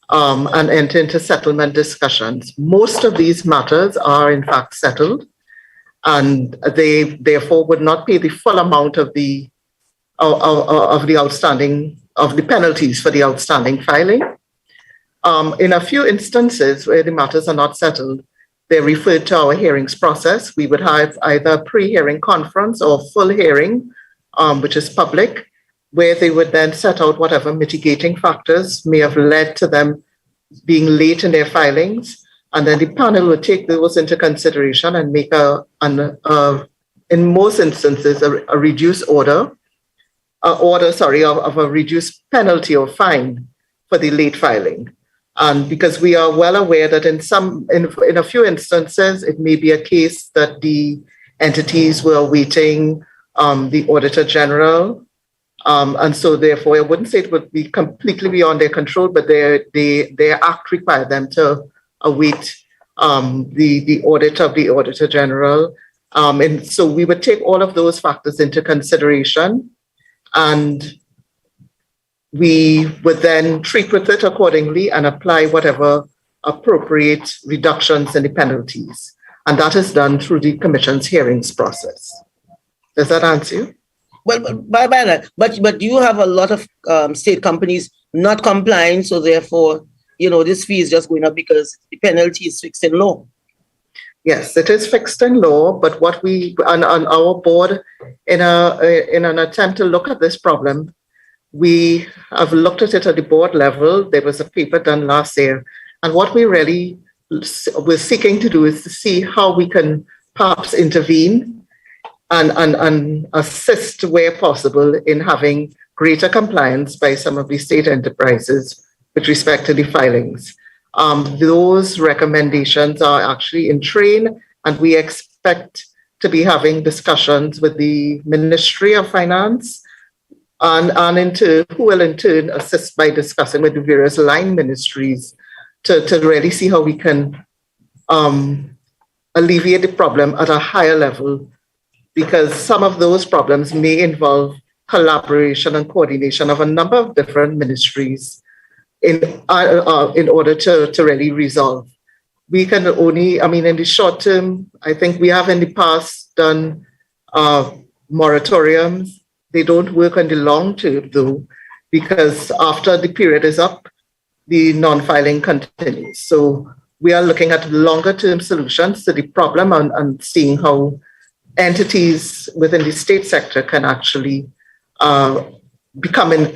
and enter into settlement discussions. Most of these matters are in fact settled, and they therefore would not pay the full amount of the penalties for the outstanding filing. In a few instances where the matters are not settled, they're referred to our hearings process. We would have either a pre-hearing conference or full hearing, which is public, where they would then set out whatever mitigating factors may have led to them being late in their filings. And then the panel would take those into consideration and make in most instances, a reduced of a reduced penalty or fine for the late filing. And because we are well aware that in a few instances, it may be a case that the entities were awaiting the Auditor General. And so therefore, I wouldn't say it would be completely beyond their control, but their act required them to await the audit of the Auditor General. And so we would take all of those factors into consideration, and we would then treat with it accordingly and apply whatever appropriate reductions in the penalties. And that is done through the Commission's hearings process. Does that answer you? Well, but you have a lot of state companies not complying, so therefore, this fee is just going up because the penalty is fixed in law. Yes, it is fixed in law, but what we on our board, in an attempt to look at this problem, we have looked at it at the board level. There was a paper done last year, and what we really were seeking to do is to see how we can perhaps intervene and assist where possible in having greater compliance by some of the state enterprises with respect to the filings. Those recommendations are actually in train, and we expect to be having discussions with the Ministry of Finance and in turn, who will in turn assist by discussing with the various line ministries to really see how we can alleviate the problem at a higher level, because some of those problems may involve collaboration and coordination of a number of different ministries in order to really resolve. We can only, in the short term, I think we have in the past done moratoriums. They don't work on the long term though, because after the period is up, the non-filing continues. So we are looking at longer term solutions to the problem and seeing how entities within the state sector can actually become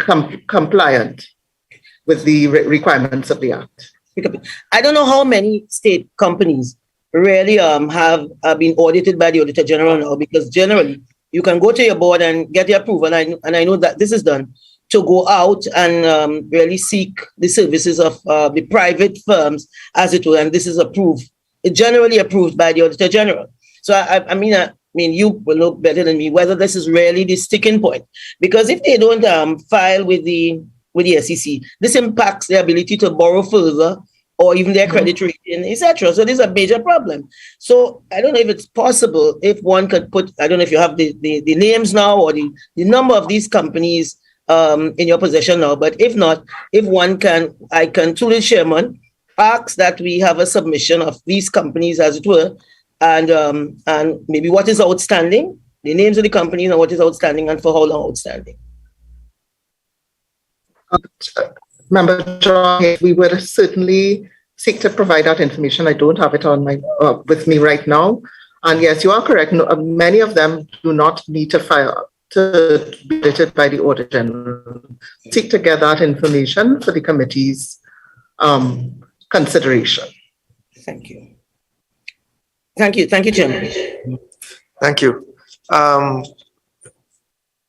compliant with the requirements of the Act. I don't know how many state companies really have been audited by the Auditor General now, because generally you can go to your board and get the approval, and I know that this is done, to go out and really seek the services of the private firms, as it were, and this is approved. It's generally approved by the Auditor General. So I mean, you will know better than me whether this is really the sticking point, because if they don't file with the SEC, this impacts their ability to borrow further, or even their credit rating, etc. So this is a major problem. So I don't know if it's possible, if one could put, I don't know if you have the names now or the number of these companies in your possession now, but if not, if one can, I can, to the chairman, ask that we have a submission of these companies, as it were, and maybe what is outstanding, the names of the companies and what is outstanding and for how long outstanding. Member John, we would certainly seek to provide that information. I don't have it on my with me right now. And yes, you are correct. No, many of them do not need to file to be audited by the Auditor General. Seek to get that information for the committee's consideration. Thank you. Thank you. Thank you, Chairman. Thank you.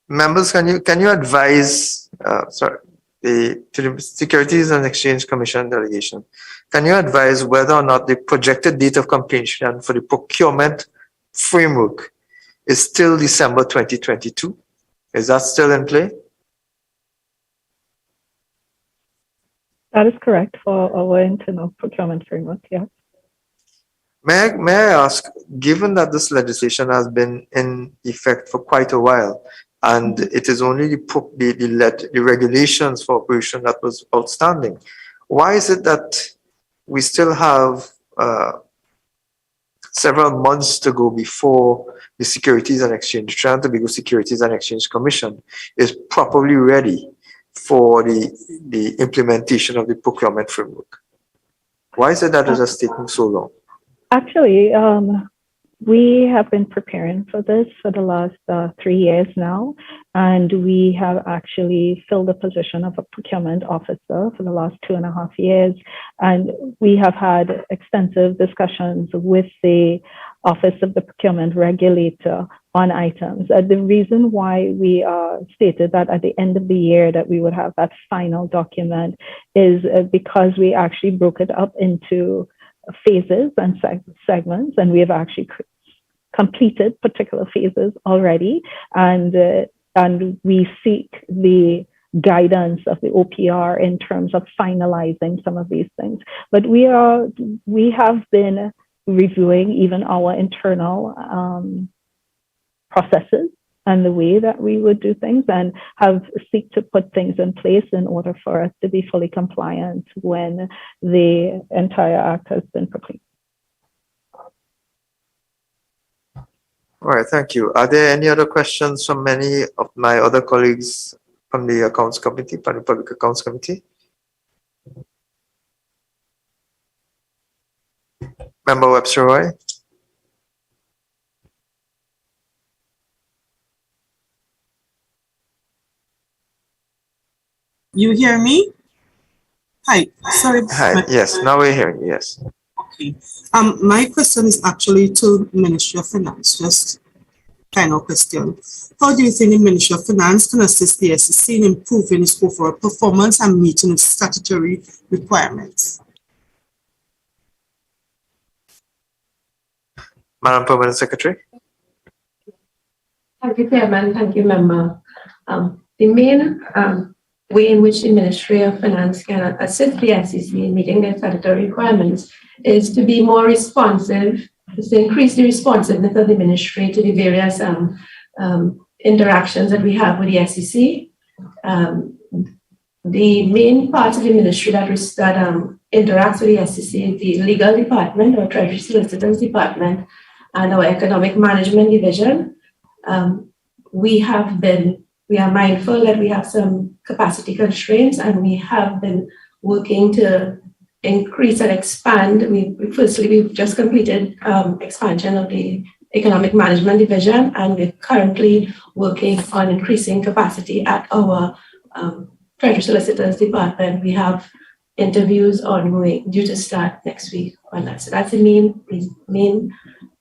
Members, can you advise, to the Securities and Exchange Commission delegation, can you advise whether or not the projected date of completion for the procurement framework is still December 2022? Is that still in play? That is correct for our internal procurement framework, yes. May I ask, given that this legislation has been in effect for quite a while, and it is only the regulations for operation that was outstanding, why is it that we still have several months to go before the Securities and Exchange, Tobago Securities and Exchange Commission is properly ready for the implementation of the procurement framework? Why is it that it has taken so long? Actually, we have been preparing for this for the last 3 years now, and we have actually filled the position of a procurement officer for the last 2.5 years. And we have had extensive discussions with the Office of the Procurement Regulator on items. The reason why we stated that at the end of the year that we would have that final document is because we actually broke it up into phases and segments, and we have actually completed particular phases already, and we seek the guidance of the OPR in terms of finalizing some of these things. But we have been reviewing even our internal processes and the way that we would do things, and have seek to put things in place in order for us to be fully compliant when the entire act has been proclaimed. All right, thank you. Are there any other questions from any of my other colleagues from the Accounts Committee, from the Public Accounts Committee? Member Webster Roy? You hear me? Hi, sorry. Hi, yes, now we're hearing you, yes. Okay. My question is actually to Ministry of Finance, just final question. How do you think the Ministry of Finance can assist the SEC in improving its overall performance and meeting its statutory requirements? Madam Permanent Secretary. Thank you, Chairman. Thank you, Member. The main way in which the Ministry of Finance can assist the SEC in meeting their statutory requirements is to be more responsive, to increase the responsiveness of the Ministry to the various interactions that we have with the SEC. The main part of the Ministry that interacts with the SEC is the Legal Department, or Treasury Solicitors Department, and our Economic Management Division. We are mindful that we have some capacity constraints, and we have been working to increase and expand. We've just completed expansion of the Economic Management Division, and we're currently working on increasing capacity at our Treasury Solicitors Department. We have interviews ongoing due to start next week on that. So that's the main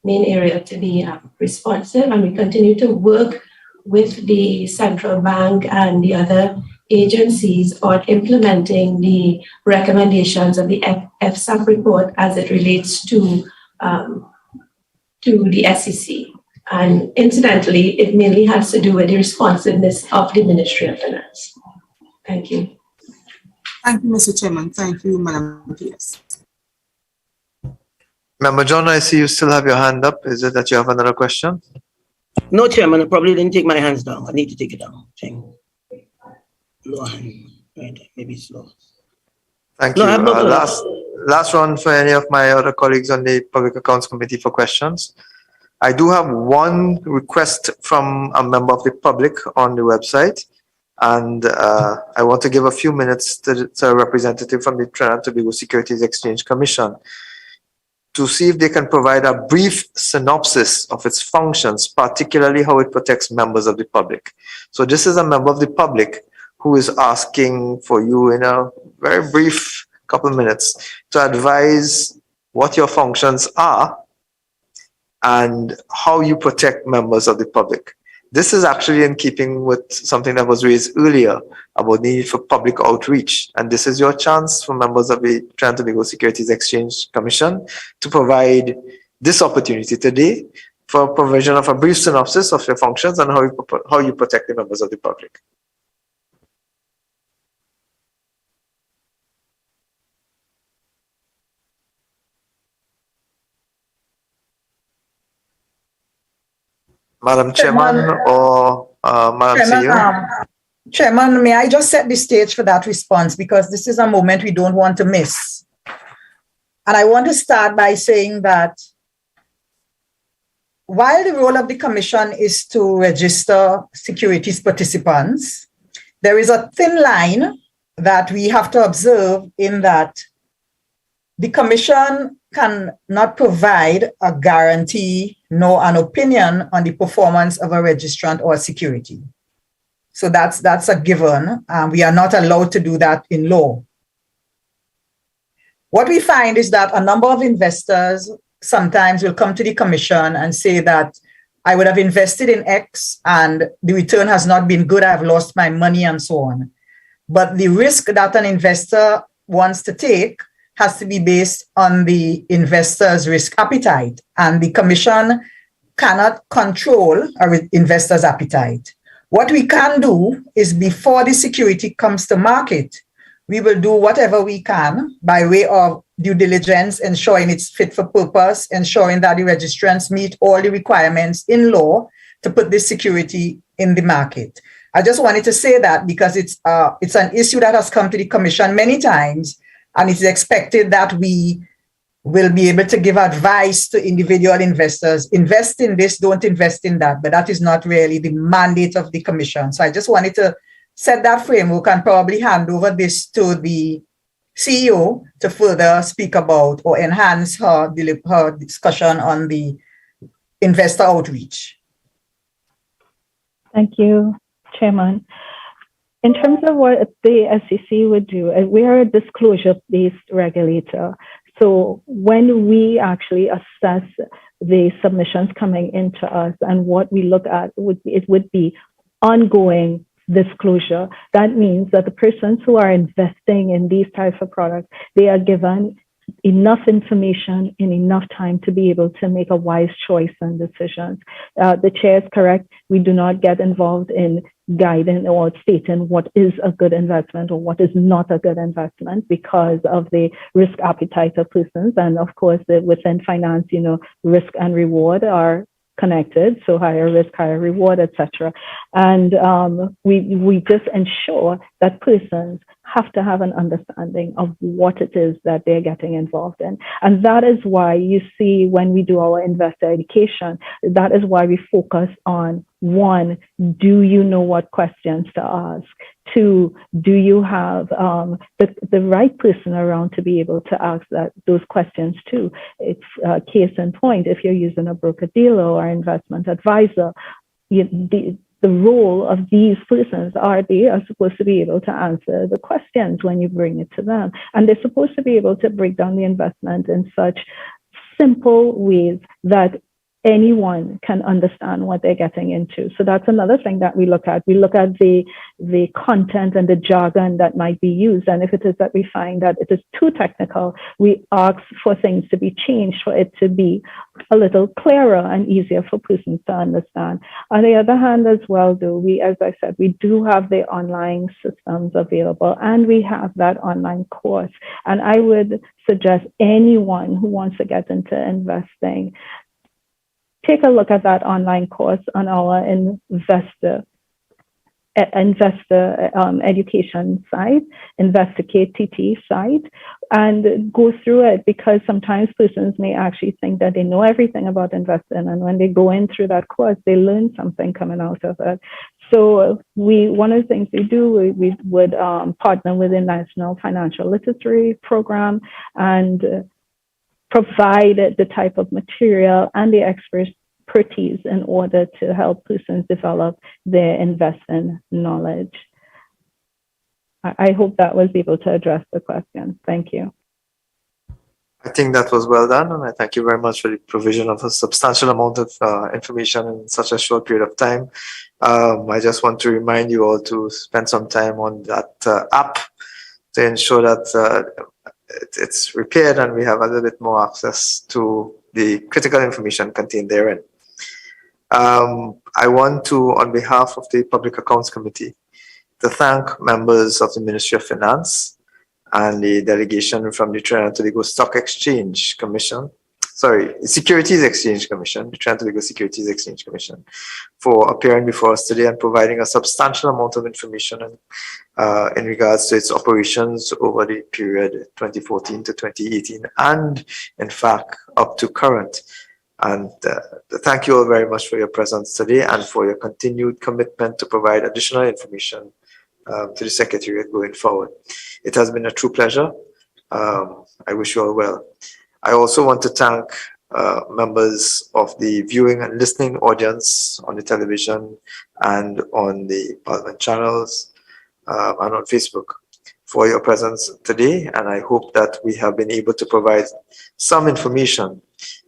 area to be responsive, and we continue to work with the central bank and the other agencies on implementing the recommendations of the FSAP report as it relates to the SEC. And incidentally, it mainly has to do with the responsiveness of the Ministry of Finance. Thank you. Thank you, Mr. Chairman. Thank you, Madam PS. Member John, I see you still have your hand up. Is it that you have another question? No, Chairman, I probably didn't take my hands down. I need to take it down. Lower hand. Right, maybe slow. Thank you. Last one for any of my other colleagues on the Public Accounts Committee for questions. I do have one request from a member of the public on the website, and I want to give a few minutes to a representative from the Trinidad and Tobago Securities Exchange Commission to see if they can provide a brief synopsis of its functions, particularly how it protects members of the public. So this is a member of the public who is asking for you in a very brief couple of minutes to advise what your functions are and how you protect members of the public. This is actually in keeping with something that was raised earlier about the need for public outreach. And this is your chance for members of the Trinidad and Tobago Securities Exchange Commission to provide this opportunity today for provision of a brief synopsis of your functions and how you protect the members of the public. Madam Chairman or Madam CEO? Chairman, may I just set the stage for that response, because this is a moment we don't want to miss. And I want to start by saying that while the role of the Commission is to register securities participants, there is a thin line that we have to observe in that the Commission cannot provide a guarantee nor an opinion on the performance of a registrant or a security. So that's a given. We are not allowed to do that in law. What we find is that a number of investors sometimes will come to the Commission and say that I would have invested in X and the return has not been good, I've lost my money and so on. But the risk that an investor wants to take has to be based on the investor's risk appetite, and the commission cannot control an investor's appetite. What we can do is, before the security comes to market, we will do whatever we can by way of due diligence, ensuring it's fit for purpose, ensuring that the registrants meet all the requirements in law to put this security in the market. I just wanted to say that because it's an issue that has come to the commission many times, and it's expected that we will be able to give advice to individual investors. Invest in this, don't invest in that, but that is not really the mandate of the commission. So I just wanted to set that framework and probably hand over this to the CEO to further speak about or enhance her discussion on the investor outreach. Thank you, Chairman. In terms of what the SEC would do, we are a disclosure-based regulator. So when we actually assess the submissions coming into us, and what we look at it would be ongoing disclosure. That means that the persons who are investing in these types of products, they are given enough information in enough time to be able to make a wise choice and decisions. The chair is correct. We do not get involved in guiding or stating what is a good investment or what is not a good investment because of the risk appetite of persons. And of course, within finance, risk and reward are connected, so higher risk, higher reward, etc. And we just ensure that persons have to have an understanding of what it is that they're getting involved in. And that is why you see when we do our investor education, that is why we focus on, 1, do you know what questions to ask? 2, do you have the right person around to be able to ask those questions too? It's case in point, if you're using a broker-dealer or investment advisor, the role of these persons they are supposed to be able to answer the questions when you bring it to them. And they're supposed to be able to break down the investment in such simple ways that anyone can understand what they're getting into. So that's another thing that we look at. We look at the content and the jargon that might be used. And if it is that we find that it is too technical, we ask for things to be changed for it to be a little clearer and easier for persons to understand. On the other hand as well, though, as I said, we do have the online systems available, and we have that online course. And I would suggest anyone who wants to get into investing, take a look at that online course on our investor education site, Investigate TT site, and go through it, because sometimes persons may actually think that they know everything about investing, and when they go in through that course, they learn something coming out of it. So one of the things we do, we would partner with the National Financial Literacy Program and provide the type of material and the expertise in order to help persons develop their investing knowledge. I hope that was able to address the question. Thank you. I think that was well done, and I thank you very much for the provision of a substantial amount of information in such a short period of time. I just want to remind you all to spend some time on that app to ensure that it's repaired and we have a little bit more access to the critical information contained therein. I want to, on behalf of the Public Accounts Committee, to thank members of the Ministry of Finance and the delegation from the Trinidad and Tobago Stock Exchange Commission, Securities Exchange Commission, the Trinidad and Tobago Securities Exchange Commission, for appearing before us today and providing a substantial amount of information in regards to its operations over the period 2014 to 2018, and in fact up to current. And thank you all very much for your presence today and for your continued commitment to provide additional information to the Secretariat going forward. It has been a true pleasure. I wish you all well. I also want to thank members of the viewing and listening audience on the television and on the Parliament channels and on Facebook for your presence today. And I hope that we have been able to provide some information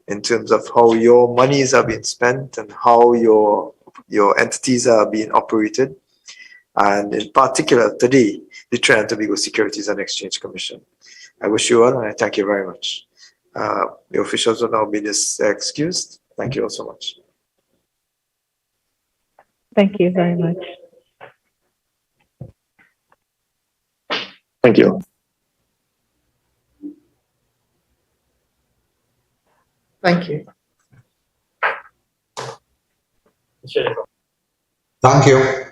in terms of how your monies are being spent and how your entities are being operated. And in particular, today, the Trinidad and Tobago Securities and Exchange Commission. I wish you well, and I thank you very much. The officials will now be excused. Thank you all so much. Thank you very much. Thank you. Thank you. Thank you.